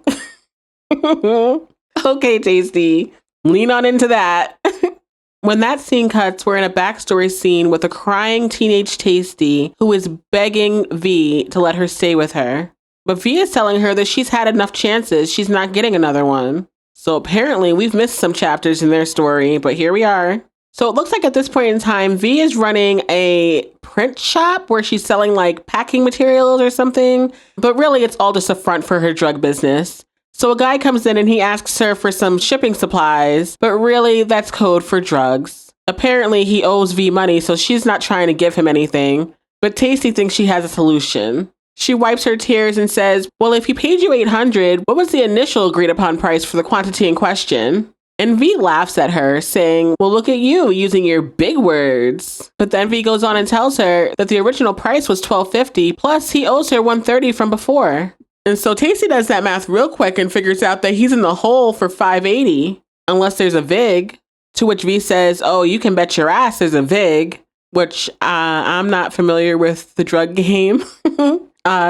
Okay, Taystee, lean on into that. When that scene cuts, we're in a backstory scene with a crying teenage Taystee who is begging V to let her stay with her. But V is telling her that she's had enough chances. She's not getting another one. So apparently we've missed some chapters in their story, but here we are. So it looks like at this point in time, V is running a print shop where she's selling like packing materials or something. But really, it's all just a front for her drug business. So a guy comes in and he asks her for some shipping supplies, but really that's code for drugs. Apparently he owes V money, so she's not trying to give him anything. But Taystee thinks she has a solution. She wipes her tears and says, "Well, if he paid you $800, what was the initial agreed upon price for the quantity in question?" And V laughs at her, saying, "Well, look at you using your big words." But then V goes on and tells her that the original price was $12.50, plus he owes her $130 from before. And so Taystee does that math real quick and figures out that he's in the hole for $580, unless there's a VIG. To which V says, "Oh, you can bet your ass there's a VIG," which I'm not familiar with the drug game.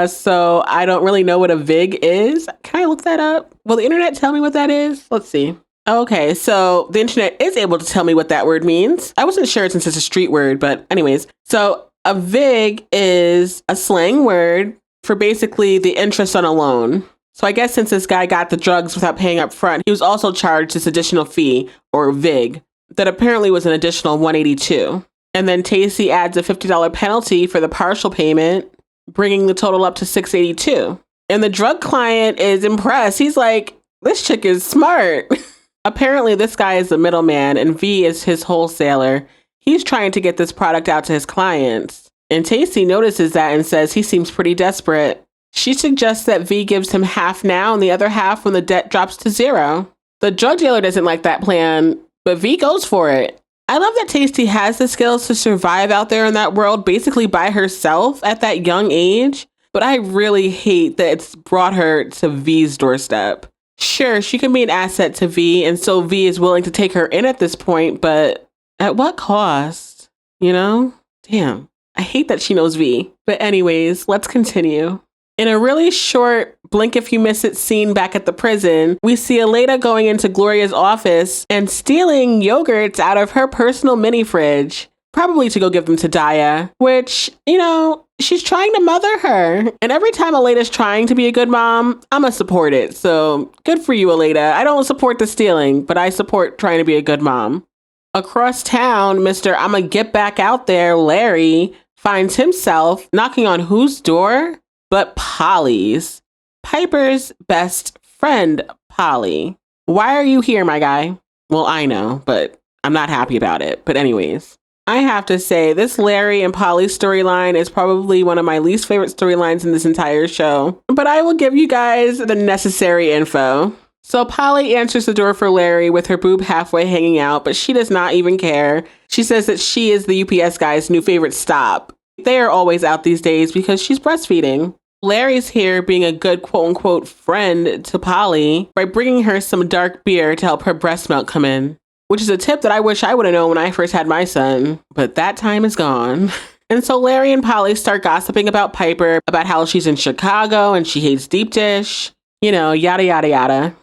So I don't really know what a VIG is. Can I look that up? Will the internet tell me what that is? Let's see. Okay, so the internet is able to tell me what that word means. I wasn't sure since it's a street word, but anyways. So a VIG is a slang word for basically the interest on a loan. So I guess since this guy got the drugs without paying up front, he was also charged this additional fee, or VIG, that apparently was an additional $182. And then Taystee adds a $50 penalty for the partial payment, bringing the total up to $682. And the drug client is impressed. He's like, "This chick is smart." Apparently this guy is the middleman and V is his wholesaler. He's trying to get this product out to his clients. And Taystee notices that and says he seems pretty desperate. She suggests that V gives him half now and the other half when the debt drops to zero. The drug dealer doesn't like that plan, but V goes for it. I love that Taystee has the skills to survive out there in that world basically by herself at that young age, but I really hate that it's brought her to V's doorstep. Sure, she can be an asset to V, and so V is willing to take her in at this point, but at what cost? You know? Damn. I hate that she knows V. But anyways, let's continue. In a really short blink if you miss it scene back at the prison, we see Aleida going into Gloria's office and stealing yogurts out of her personal mini fridge, probably to go give them to Daya, which, you know, she's trying to mother her. And every time Aleida's trying to be a good mom, I'ma support it. So good for you, Aleida. I don't support the stealing, but I support trying to be a good mom. Across town, Mr. I'ma get back out there, Larry, finds himself knocking on whose door? But Polly's. Piper's best friend, Polly. Why are you here, my guy? Well, I know, but I'm not happy about it. But anyways, I have to say this Larry and Polly storyline is probably one of my least favorite storylines in this entire show. But I will give you guys the necessary info. So Polly answers the door for Larry with her boob halfway hanging out, but she does not even care. She says that she is the UPS guy's new favorite stop. They are always out these days because she's breastfeeding. Larry's here being a good quote-unquote friend to Polly by bringing her some dark beer to help her breast milk come in, which is a tip that I wish I would have known when I first had my son, but that time is gone. And so Larry and Polly start gossiping about Piper, about how she's in Chicago and she hates deep dish, you know, yada, yada, yada.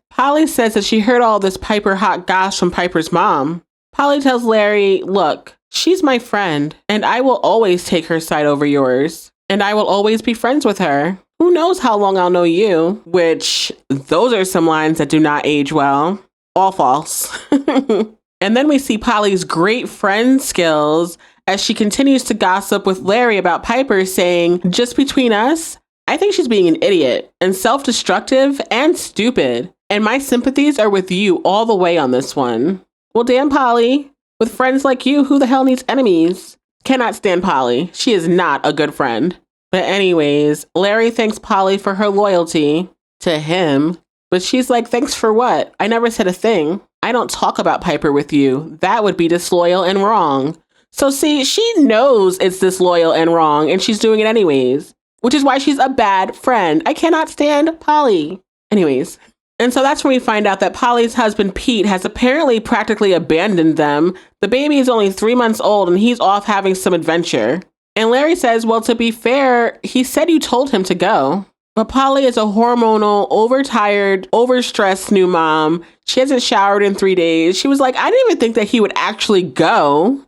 Polly says that she heard all this Piper hot goss from Piper's mom. Polly tells Larry, look, She's my friend, and I will always take her side over yours, and I will always be friends with her. Who knows how long I'll know you? Which, those are some lines that do not age well. All false. And then we see Polly's great friend skills as she continues to gossip with Larry about Piper, saying, just between us, I think she's being an idiot and self-destructive and stupid. And my sympathies are with you all the way on this one. Well, damn, Polly. With friends like you, who the hell needs enemies? Cannot stand Polly. She is not a good friend. But anyways, Larry thanks Polly for her loyalty to him. But she's like, thanks for what? I never said a thing. I don't talk about Piper with you. That would be disloyal and wrong. So see, she knows it's disloyal and wrong, and she's doing it anyways, which is why she's a bad friend. I cannot stand Polly. Anyways. And so that's when we find out that Polly's husband, Pete, has apparently practically abandoned them. The baby is only 3 months old and he's off having some adventure. And Larry says, well, to be fair, he said you told him to go. But Polly is a hormonal, overtired, overstressed new mom. She hasn't showered in 3 days. She was like, I didn't even think that he would actually go.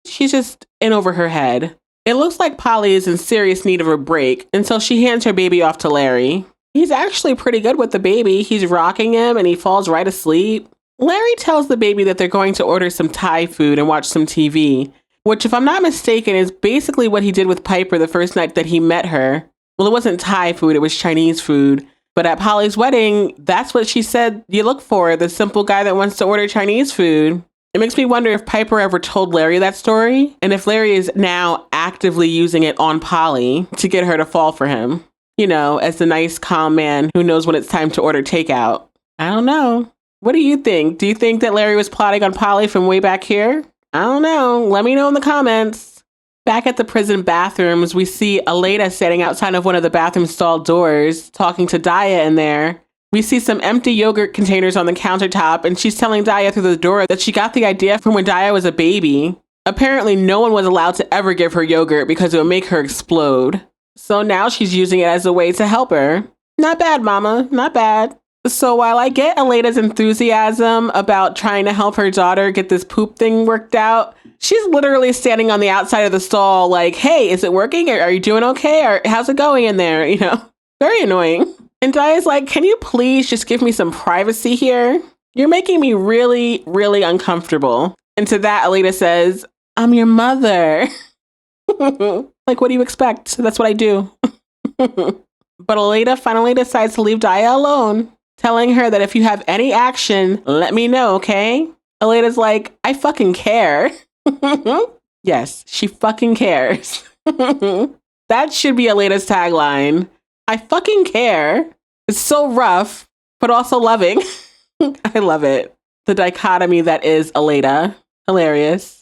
She's just in over her head. It looks like Polly is in serious need of a break, and so she hands her baby off to Larry. He's actually pretty good with the baby. He's rocking him and he falls right asleep. Larry tells the baby that they're going to order some Thai food and watch some TV, which, if I'm not mistaken, is basically what he did with Piper the first night that he met her. Well, it wasn't Thai food, it was Chinese food. But at Polly's wedding, that's what she said you look for, the simple guy that wants to order Chinese food. It makes me wonder if Piper ever told Larry that story, and if Larry is now actively using it on Polly to get her to fall for him. You know, as the nice, calm man who knows when it's time to order takeout. I don't know. What do you think? Do you think that Larry was plotting on Polly from way back here? I don't know. Let me know in the comments. Back at the prison bathrooms, we see Aleida standing outside of one of the bathroom stall doors, talking to Daya in there. We see some empty yogurt containers on the countertop, and she's telling Daya through the door that she got the idea from when Daya was a baby. Apparently, no one was allowed to ever give her yogurt because it would make her explode. So now she's using it as a way to help her. Not bad, mama. Not bad. So while I get Aleida's enthusiasm about trying to help her daughter get this poop thing worked out, she's literally standing on the outside of the stall like, hey, is it working? Are you doing okay? Or how's it going in there? You know, very annoying. And Daya's like, can you please just give me some privacy here? You're making me really, really uncomfortable. And to that, Aleida says, I'm your mother. Like, what do you expect? That's what I do. But Aleida finally decides to leave Daya alone, telling her that if you have any action, let me know, okay? Aleida's like, I fucking care. Yes, she fucking cares. That should be Aleida's tagline. I fucking care. It's so rough, but also loving. I love it. The dichotomy that is Aleida. Hilarious.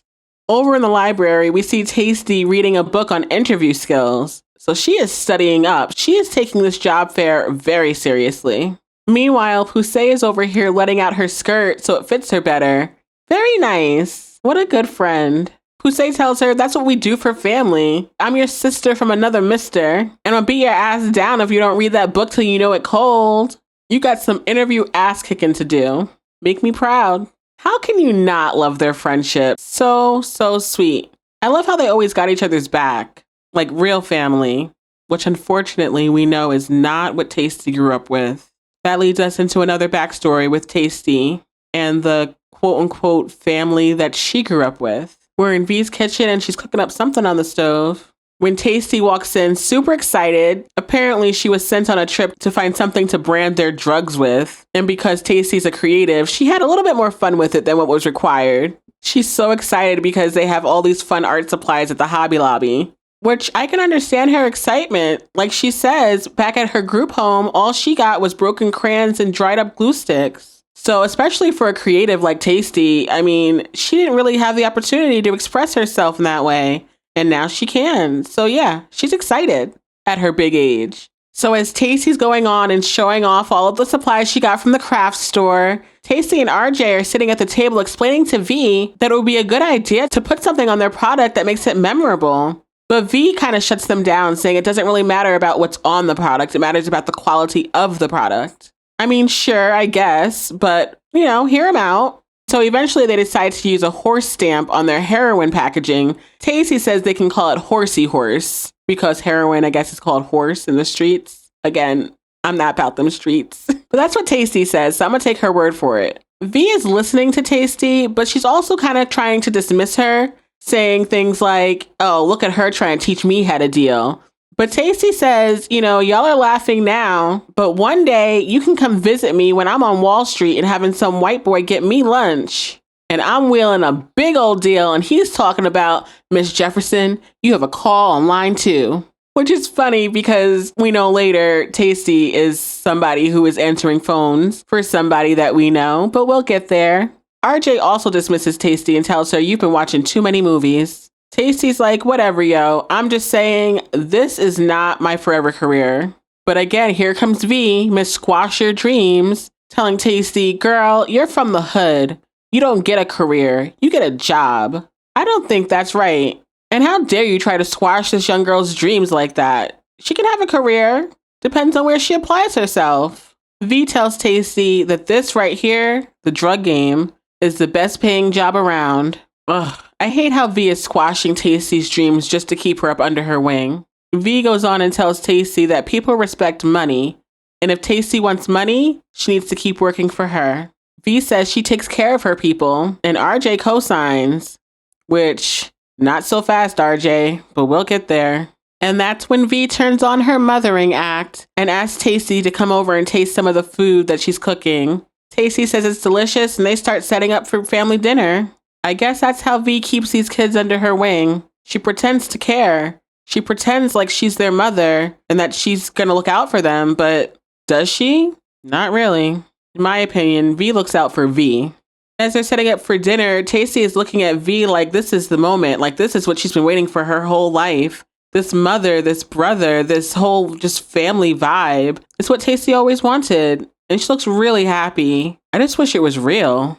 Over in the library, we see Taystee reading a book on interview skills. So she is studying up. She is taking this job fair very seriously. Meanwhile, Poussey is over here letting out her skirt so it fits her better. Very nice. What a good friend. Poussey tells her, that's what we do for family. I'm your sister from another mister, and I'll beat your ass down if you don't read that book till you know it cold. You got some interview ass kicking to do. Make me proud. How can you not love their friendship? So sweet. I love how they always got each other's back, like real family, which unfortunately we know is not what Taystee grew up with. That leads us into another backstory with Taystee and the quote-unquote family that she grew up with. We're in V's kitchen and she's cooking up something on the stove when Taystee walks in, super excited. Apparently, she was sent on a trip to find something to brand their drugs with. And because Taystee's a creative, she had a little bit more fun with it than what was required. She's so excited because they have all these fun art supplies at the Hobby Lobby, which I can understand her excitement. Like she says, back at her group home, all she got was broken crayons and dried up glue sticks. So especially for a creative like Taystee, I mean, she didn't really have the opportunity to express herself in that way. And now she can. So yeah, she's excited at her big age. So as Taystee's going on and showing off all of the supplies she got from the craft store, Taystee and RJ are sitting at the table explaining to V that it would be a good idea to put something on their product that makes it memorable. But V kind of shuts them down, saying it doesn't really matter about what's on the product. It matters about the quality of the product. I mean, sure, I guess, but, you know, hear him out. So eventually they decide to use a horse stamp on their heroin packaging. Taystee says they can call it horsey horse because heroin, I guess, is called horse in the streets. Again, I'm not about them streets. But that's what Taystee says, so I'm going to take her word for it. V is listening to Taystee, but she's also kind of trying to dismiss her, saying things like, oh, look at her trying to teach me how to deal. But Taystee says, y'all are laughing now, but one day you can come visit me when I'm on Wall Street and having some white boy get me lunch. And I'm wheeling a big old deal, and he's talking about, Miss Jefferson, you have a call on line 2. Which is funny because we know later Taystee is somebody who is answering phones for somebody that we know, but we'll get there. RJ also dismisses Taystee and tells her, you've been watching too many movies. Taystee's like, whatever, yo. I'm just saying, this is not my forever career. But again, here comes V, Miss Squash Your Dreams, telling Taystee, girl, you're from the hood. You don't get a career. You get a job. I don't think that's right. And how dare you try to squash this young girl's dreams like that? She can have a career. Depends on where she applies herself. V tells Taystee that this right here, the drug game, is the best paying job around. Ugh, I hate how V is squashing Taystee's dreams just to keep her up under her wing. V goes on and tells Taystee that people respect money, and if Taystee wants money, she needs to keep working for her. V says she takes care of her people, and RJ co-signs, which... not so fast, RJ, but we'll get there. And that's when V turns on her mothering act and asks Taystee to come over and taste some of the food that she's cooking. Taystee says it's delicious and they start setting up for family dinner. I guess that's how V keeps these kids under her wing. She pretends to care. She pretends like she's their mother and that she's gonna look out for them, but does she? Not really. In my opinion, V looks out for V. As they're setting up for dinner, Taystee is looking at V like this is the moment. Like this is what she's been waiting for her whole life. This mother, this brother, this whole just family vibe. It's what Taystee always wanted. And she looks really happy. I just wish it was real.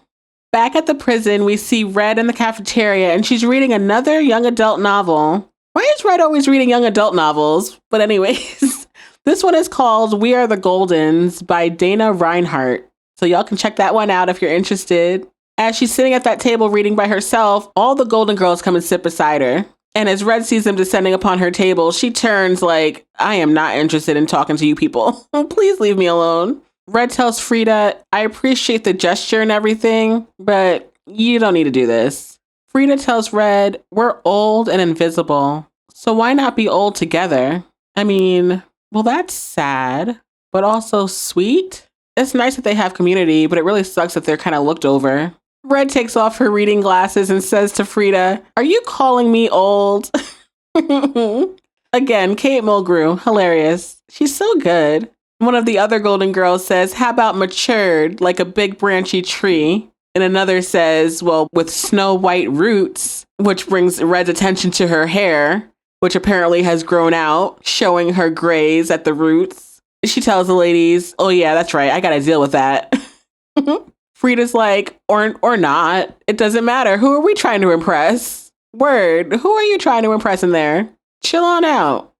Back at the prison, we see Red in the cafeteria and she's reading another young adult novel. Why is Red always reading young adult novels? But anyways, this one is called We Are the Goldens by Dana Reinhardt. So y'all can check that one out if you're interested. As she's sitting at that table reading by herself, all the Golden Girls come and sit beside her. And as Red sees them descending upon her table, she turns like, I am not interested in talking to you people. Please leave me alone. Red tells Frida, I appreciate the gesture and everything, but you don't need to do this. Frida tells Red, we're old and invisible, so why not be old together? I mean, well, that's sad, but also sweet. It's nice that they have community, but it really sucks that they're kind of looked over. Red takes off her reading glasses and says to Frida, are you calling me old? Again, Kate Mulgrew, hilarious. She's so good. One of the other Golden Girls says, how about matured, like a big branchy tree? And another says, well, with snow white roots, which brings Red's attention to her hair, which apparently has grown out, showing her grays at the roots. She tells the ladies, oh yeah, that's right, I gotta deal with that. Frida's like, or not. It doesn't matter. Who are we trying to impress? Word, who are you trying to impress in there? Chill on out.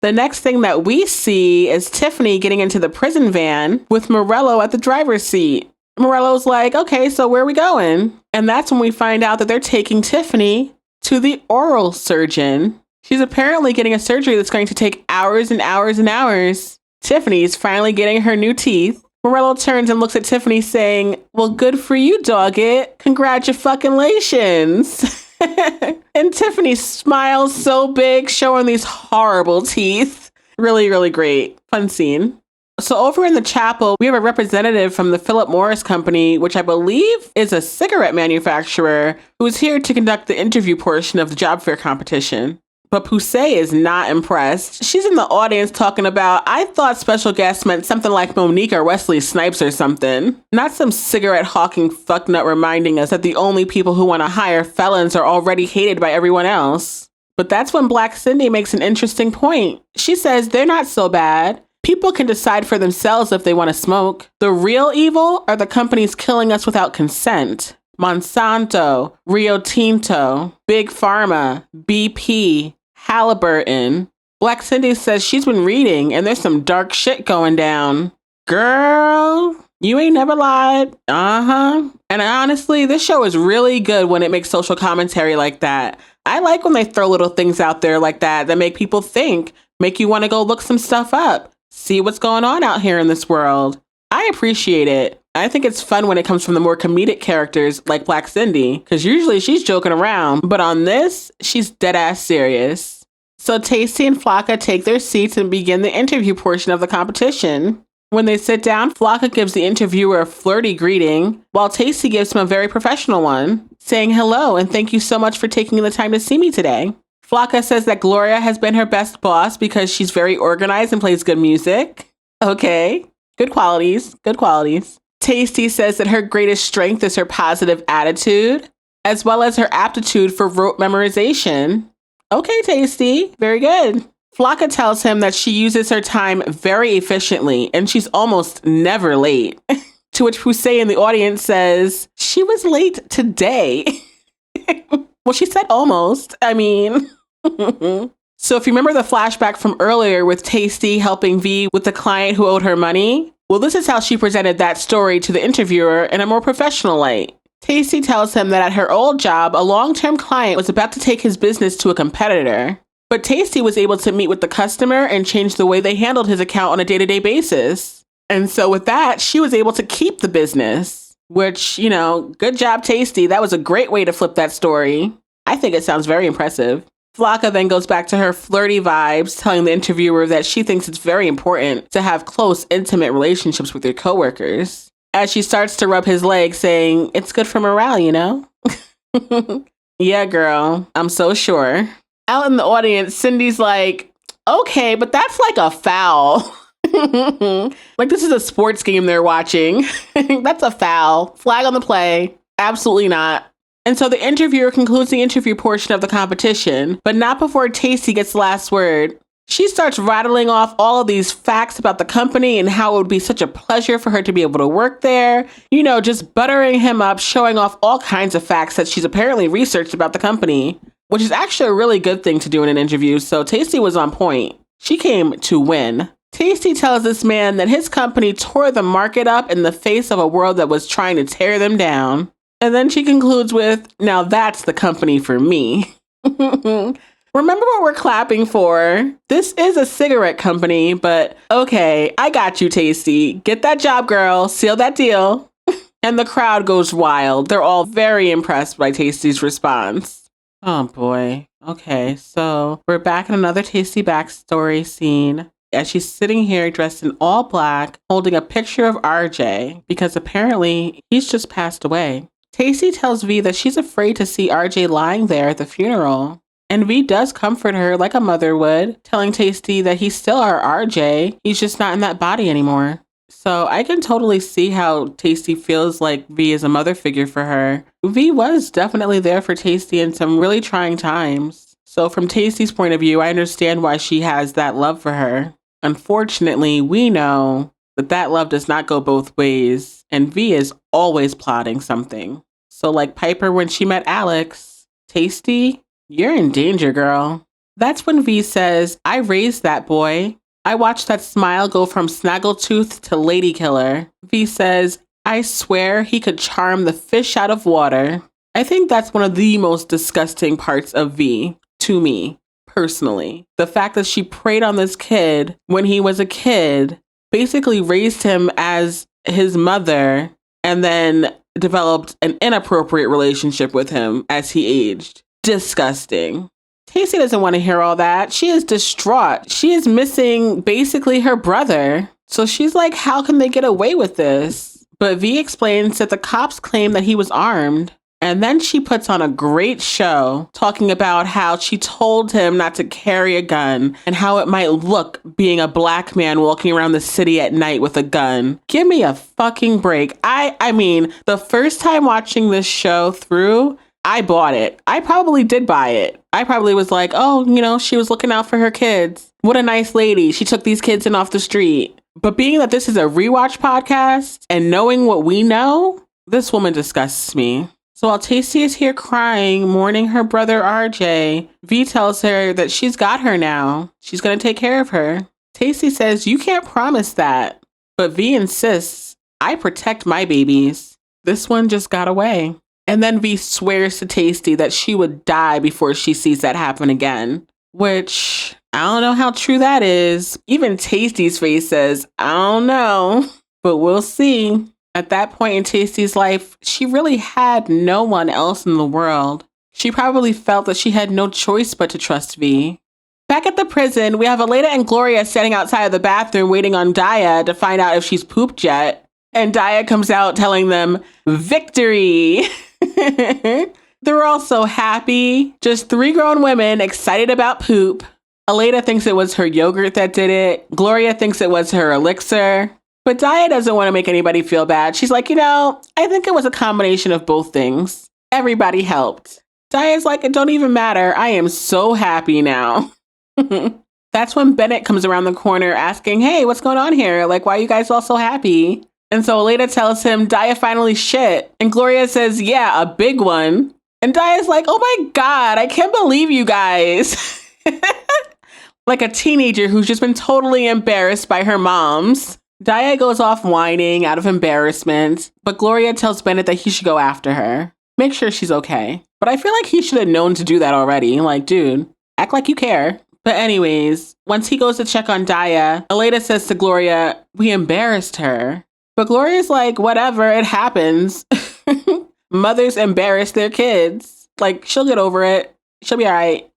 The next thing that we see is Tiffany getting into the prison van with Morello at the driver's seat. Morello's like, okay, so where are we going? And that's when we find out that they're taking Tiffany to the oral surgeon. She's apparently getting a surgery that's going to take hours and hours and hours. Tiffany's finally getting her new teeth. Morello turns and looks at Tiffany saying, well, good for you, doggett. Congratulations. And Tiffany smiles so big, showing these horrible teeth. Really, really great. Fun scene. So over in the chapel, we have a representative from the Philip Morris Company, which I believe is a cigarette manufacturer, who's here to conduct the interview portion of the job fair competition. But Poussey is not impressed. She's in the audience talking about, I thought special guest meant something like Monique or Wesley Snipes or something. Not some cigarette hawking fucknut reminding us that the only people who want to hire felons are already hated by everyone else. But that's when Black Cindy makes an interesting point. She says they're not so bad. People can decide for themselves if they want to smoke. The real evil are the companies killing us without consent. Monsanto, Rio Tinto, Big Pharma, BP, Halliburton. Black Cindy says she's been reading and there's some dark shit going down. Girl, You ain't never lied. Uh-huh. And honestly, this show is really good when it makes social commentary like that. I like when they throw little things out there like that make people think, make you want to go look some stuff up, see what's going on out here in this world. I appreciate it. I think it's fun when it comes from the more comedic characters like Black Cindy, because usually she's joking around, but on this, she's dead ass serious. So Taystee and Flocka take their seats and begin the interview portion of the competition. When they sit down, Flocka gives the interviewer a flirty greeting, while Taystee gives him a very professional one, saying hello and thank you so much for taking the time to see me today. Flocka says that Gloria has been her best boss because she's very organized and plays good music. Okay, good qualities, good qualities. Taystee says that her greatest strength is her positive attitude, as well as her aptitude for rote memorization. Okay, Taystee, very good. Flocka tells him that she uses her time very efficiently and she's almost never late. To which Pusey in the audience says, she was late today. Well, she said almost. I mean, so if you remember the flashback from earlier with Taystee helping V with the client who owed her money, well, this is how she presented that story to the interviewer in a more professional light. Taystee tells him that at her old job, a long-term client was about to take his business to a competitor. But Taystee was able to meet with the customer and change the way they handled his account on a day-to-day basis. And so with that, she was able to keep the business, which, you know, good job, Taystee. That was a great way to flip that story. I think it sounds very impressive. Flocka then goes back to her flirty vibes, telling the interviewer that she thinks it's very important to have close, intimate relationships with your coworkers. As she starts to rub his leg, saying, it's good for morale, you know? Yeah, girl, I'm so sure. Out in the audience, Cindy's like, okay, but that's like a foul. Like this is a sports game they're watching. That's a foul. Flag on the play. Absolutely not. And so the interviewer concludes the interview portion of the competition, but not before Taystee gets the last word. She starts rattling off all of these facts about the company and how it would be such a pleasure for her to be able to work there. You know, just buttering him up, showing off all kinds of facts that she's apparently researched about the company, which is actually a really good thing to do in an interview. So Taystee was on point. She came to win. Taystee tells this man that his company tore the market up in the face of a world that was trying to tear them down. And then she concludes with, now that's the company for me. Remember what we're clapping for. This is a cigarette company, but okay, I got you, Taystee. Get that job, girl. Seal that deal. And the crowd goes wild. They're all very impressed by Taystee's response. Oh boy. Okay, so we're back in another Taystee backstory scene as she's sitting here dressed in all black, holding a picture of RJ because apparently he's just passed away. Taystee tells V that she's afraid to see RJ lying there at the funeral. And V does comfort her like a mother would, telling Taystee that he's still our RJ, he's just not in that body anymore. So I can totally see how Taystee feels like V is a mother figure for her. V was definitely there for Taystee in some really trying times. So from Taystee's point of view, I understand why she has that love for her. Unfortunately, we know that that love does not go both ways, and V is always plotting something. So like Piper when she met Alex, Taystee, you're in danger, girl. That's when V says, I raised that boy. I watched that smile go from snaggletooth to lady killer. V says, I swear he could charm the fish out of water. I think that's one of the most disgusting parts of V, to me, personally. The fact that she preyed on this kid when he was a kid, basically raised him as his mother, and then developed an inappropriate relationship with him as he aged. Disgusting. Taystee doesn't want to hear all that. She is distraught. She is missing basically her brother. So she's like, how can they get away with this? But V explains that the cops claim that he was armed. And then she puts on a great show talking about how she told him not to carry a gun and how it might look being a black man walking around the city at night with a gun. Give me a fucking break. I mean, the first time watching this show through, I bought it. I probably did buy it. I probably was like, oh, you know, she was looking out for her kids. What a nice lady. She took these kids in off the street. But being that this is a rewatch podcast and knowing what we know, this woman disgusts me. So while Taystee is here crying, mourning her brother RJ, V tells her that she's got her now. She's going to take care of her. Taystee says, you can't promise that. But V insists I protect my babies. This one just got away. And then V swears to Taystee that she would die before she sees that happen again, which I don't know how true that is. Even Taystee's face says, I don't know, but we'll see. At that point in Taystee's life, she really had no one else in the world. She probably felt that she had no choice but to trust V. Back at the prison, we have Aleida and Gloria standing outside of the bathroom waiting on Daya to find out if she's pooped yet. And Daya comes out telling them, victory! They're all so happy. Just 3 grown women excited about poop. Aleida thinks it was her yogurt that did it. Gloria thinks it was her elixir. But Daya doesn't want to make anybody feel bad. She's like, I think it was a combination of both things. Everybody helped. Daya's like, it don't even matter. I am so happy now. That's when Bennett comes around the corner asking, hey, what's going on here? Like, why are you guys all so happy? And so Aleida tells him Daya finally shit. And Gloria says, yeah, a big one. And Daya's like, oh my God, I can't believe you guys. Like a teenager who's just been totally embarrassed by her moms. Daya goes off whining out of embarrassment, but Gloria tells Bennett that he should go after her. Make sure she's okay. But I feel like he should have known to do that already. Like, dude, act like you care. But anyways, once he goes to check on Daya, Aleida says to Gloria, we embarrassed her. But Gloria's like, whatever, it happens. Mothers embarrass their kids. Like, she'll get over it. She'll be all right.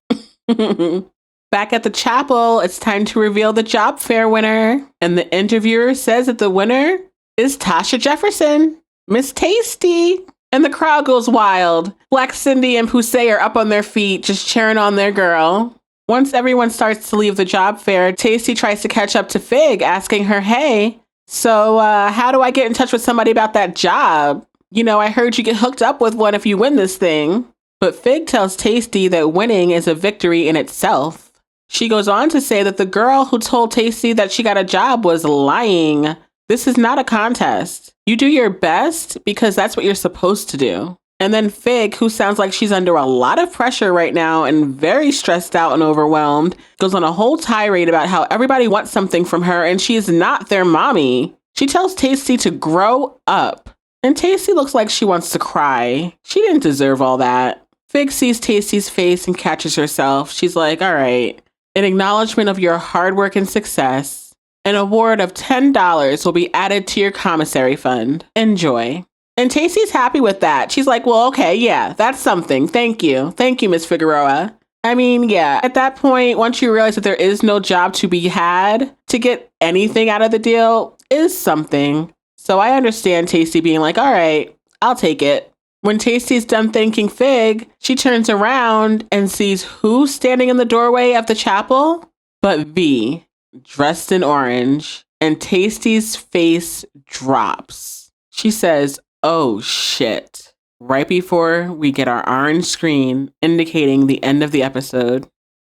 Back at the chapel, it's time to reveal the job fair winner. And the interviewer says that the winner is Tasha Jefferson, Miss Taystee. And the crowd goes wild. Black Cindy and Poussey are up on their feet, just cheering on their girl. Once everyone starts to leave the job fair, Taystee tries to catch up to Fig, asking her, hey, so how do I get in touch with somebody about that job? I heard you get hooked up with one if you win this thing. But Fig tells Taystee that winning is a victory in itself. She goes on to say that the girl who told Taystee that she got a job was lying. This is not a contest. You do your best because that's what you're supposed to do. And then Fig, who sounds like she's under a lot of pressure right now and very stressed out and overwhelmed, goes on a whole tirade about how everybody wants something from her and she is not their mommy. She tells Taystee to grow up. And Taystee looks like she wants to cry. She didn't deserve all that. Fig sees Taystee's face and catches herself. She's like, all right, in acknowledgement of your hard work and success, an award of $10 will be added to your commissary fund. Enjoy. And Taystee's happy with that. She's like, well, okay, yeah, that's something. Thank you. Thank you, Miss Figueroa. I mean, yeah, at that point, once you realize that there is no job to be had, to get anything out of the deal is something. So I understand Taystee being like, all right, I'll take it. When Taystee's done thanking Fig, she turns around and sees who standing in the doorway of the chapel? But V, dressed in orange, and Taystee's face drops. She says, oh shit, right before we get our orange screen indicating the end of the episode.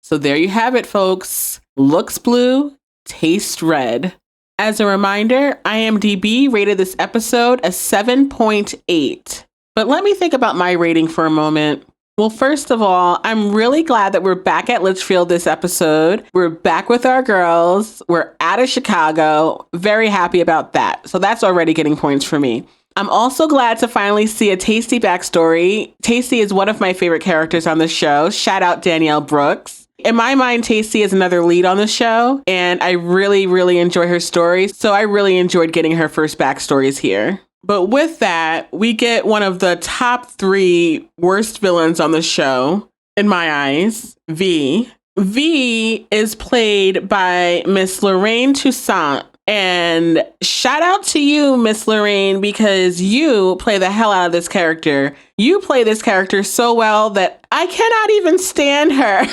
So there you have it, folks. Looks blue, tastes red. As a reminder, IMDb rated this episode a 7.8. But let me think about my rating for a moment. Well, first of all, I'm really glad that we're back at Litchfield this episode. We're back with our girls. We're out of Chicago. Very happy about that. So that's already getting points for me. I'm also glad to finally see a Taystee backstory. Taystee is one of my favorite characters on the show. Shout out Danielle Brooks. In my mind, Taystee is another lead on the show, and I really, really enjoy her story. So I really enjoyed getting her first backstories here. But with that, we get one of the top 3 worst villains on the show, in my eyes, V. V is played by Miss Lorraine Toussaint. And shout out to you, Miss Lorraine, because you play the hell out of this character. You play this character so well that I cannot even stand her.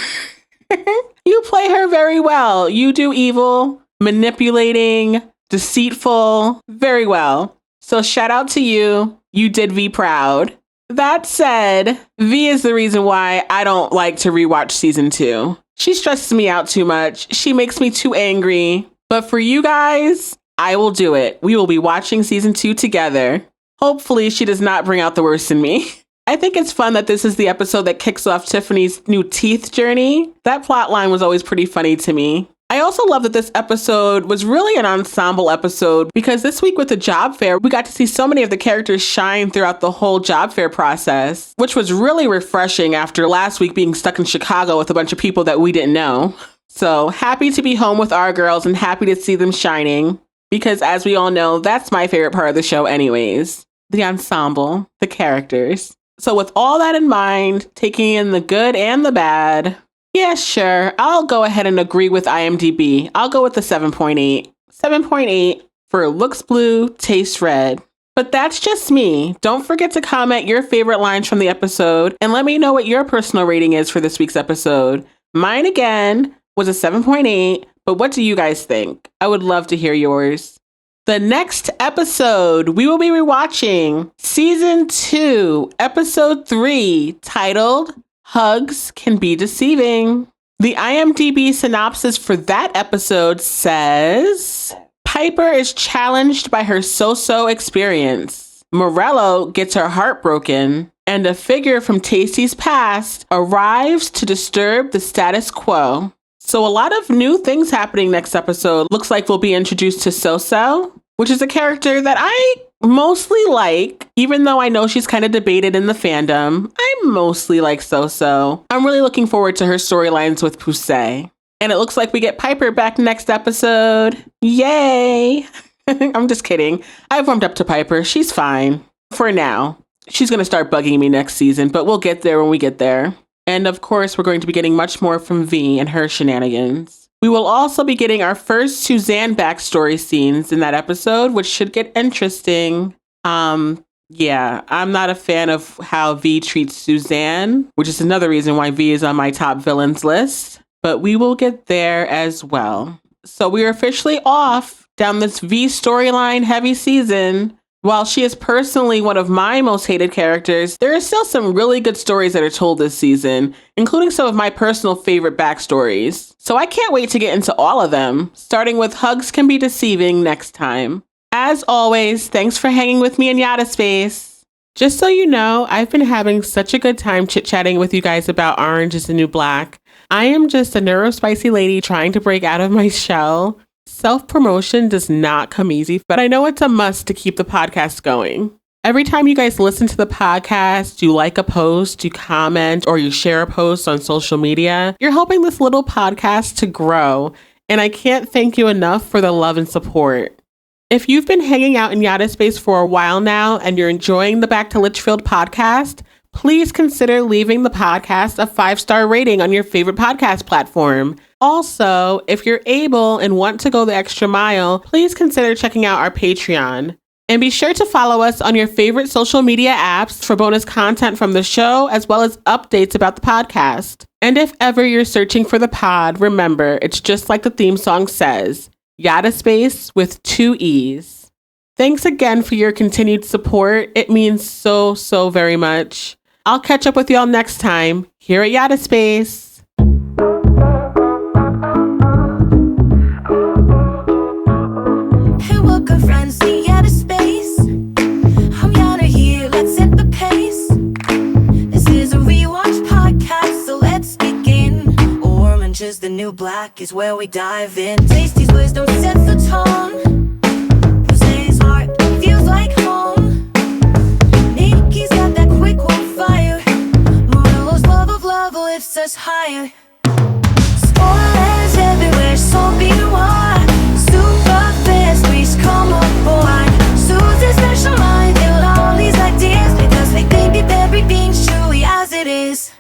You play her very well. You do evil, manipulating, deceitful, very well. So shout out to you. You did V proud. That said, V is the reason why I don't like to rewatch season 2. She stresses me out too much. She makes me too angry. But for you guys, I will do it. We will be watching season 2 together. Hopefully she does not bring out the worst in me. I think it's fun that this is the episode that kicks off Tiffany's new teeth journey. That plot line was always pretty funny to me. I also love that this episode was really an ensemble episode because this week with the job fair, we got to see so many of the characters shine throughout the whole job fair process, which was really refreshing after last week being stuck in Chicago with a bunch of people that we didn't know. So happy to be home with our girls and happy to see them shining because as we all know, that's my favorite part of the show anyways. The ensemble, the characters. So with all that in mind, taking in the good and the bad, yeah, sure, I'll go ahead and agree with IMDb. I'll go with the 7.8. 7.8 for looks blue, tastes red. But that's just me. Don't forget to comment your favorite lines from the episode and let me know what your personal rating is for this week's episode. Mine again was a 7.8, but what do you guys think? I would love to hear yours. The next episode, we will be rewatching Season 2, Episode 3, titled Hugs Can Be Deceiving. The IMDb synopsis for that episode says, Piper is challenged by her so-so experience. Morello gets her heart broken, and a figure from Taystee's past arrives to disturb the status quo. So a lot of new things happening next episode. Looks like we'll be introduced to So-So, which is a character that I mostly like, even though I know she's kind of debated in the fandom. I mostly like So-So. I'm really looking forward to her storylines with Poussey. And it looks like we get Piper back next episode. Yay! I'm just kidding. I've warmed up to Piper. She's fine. For now. She's going to start bugging me next season, but we'll get there when we get there. And of course, we're going to be getting much more from V and her shenanigans. We will also be getting our first Suzanne backstory scenes in that episode, which should get interesting. Yeah, I'm not a fan of how V treats Suzanne, which is another reason why V is on my top villains list. But we will get there as well. So we are officially off down this V storyline heavy season. While she is personally one of my most hated characters, there are still some really good stories that are told this season, including some of my personal favorite backstories. So I can't wait to get into all of them, starting with Hugs Can Be Deceiving next time. As always, thanks for hanging with me in Yadda Space. Just so you know, I've been having such a good time chit-chatting with you guys about Orange is the New Black. I am just a neurospicy lady trying to break out of my shell. Self-promotion does not come easy, but I know it's a must to keep the podcast going. Every time you guys listen to the podcast, you like a post, you comment, or you share a post on social media, you're helping this little podcast to grow, and I can't thank you enough for the love and support. If you've been hanging out in Yadda Space for a while now and you're enjoying the Back to Litchfield podcast, please consider leaving the podcast a 5-star rating on your favorite podcast platform. Also, if you're able and want to go the extra mile, please consider checking out our Patreon. And be sure to follow us on your favorite social media apps for bonus content from the show, as well as updates about the podcast. And if ever you're searching for the pod, remember, it's just like the theme song says, Yadda Space with 2 E's. Thanks again for your continued support. It means so, so very much. I'll catch up with y'all next time here at Yadda Space. Hey, welcome friends to Yadda Space. I'm Yadda here, let's set the pace. This is a rewatch podcast, so let's begin. Orange is the New Black is where we dive in. Taystee's wisdom sets the tone. Poussey's heart feels like home. Nikki's got that quick fire. Morello's love of love lifts us higher. Spoilers everywhere, so be warned. Super fast, please come aboard. Susie's special mind, feel all these ideas. Because they think everything's truly as it is.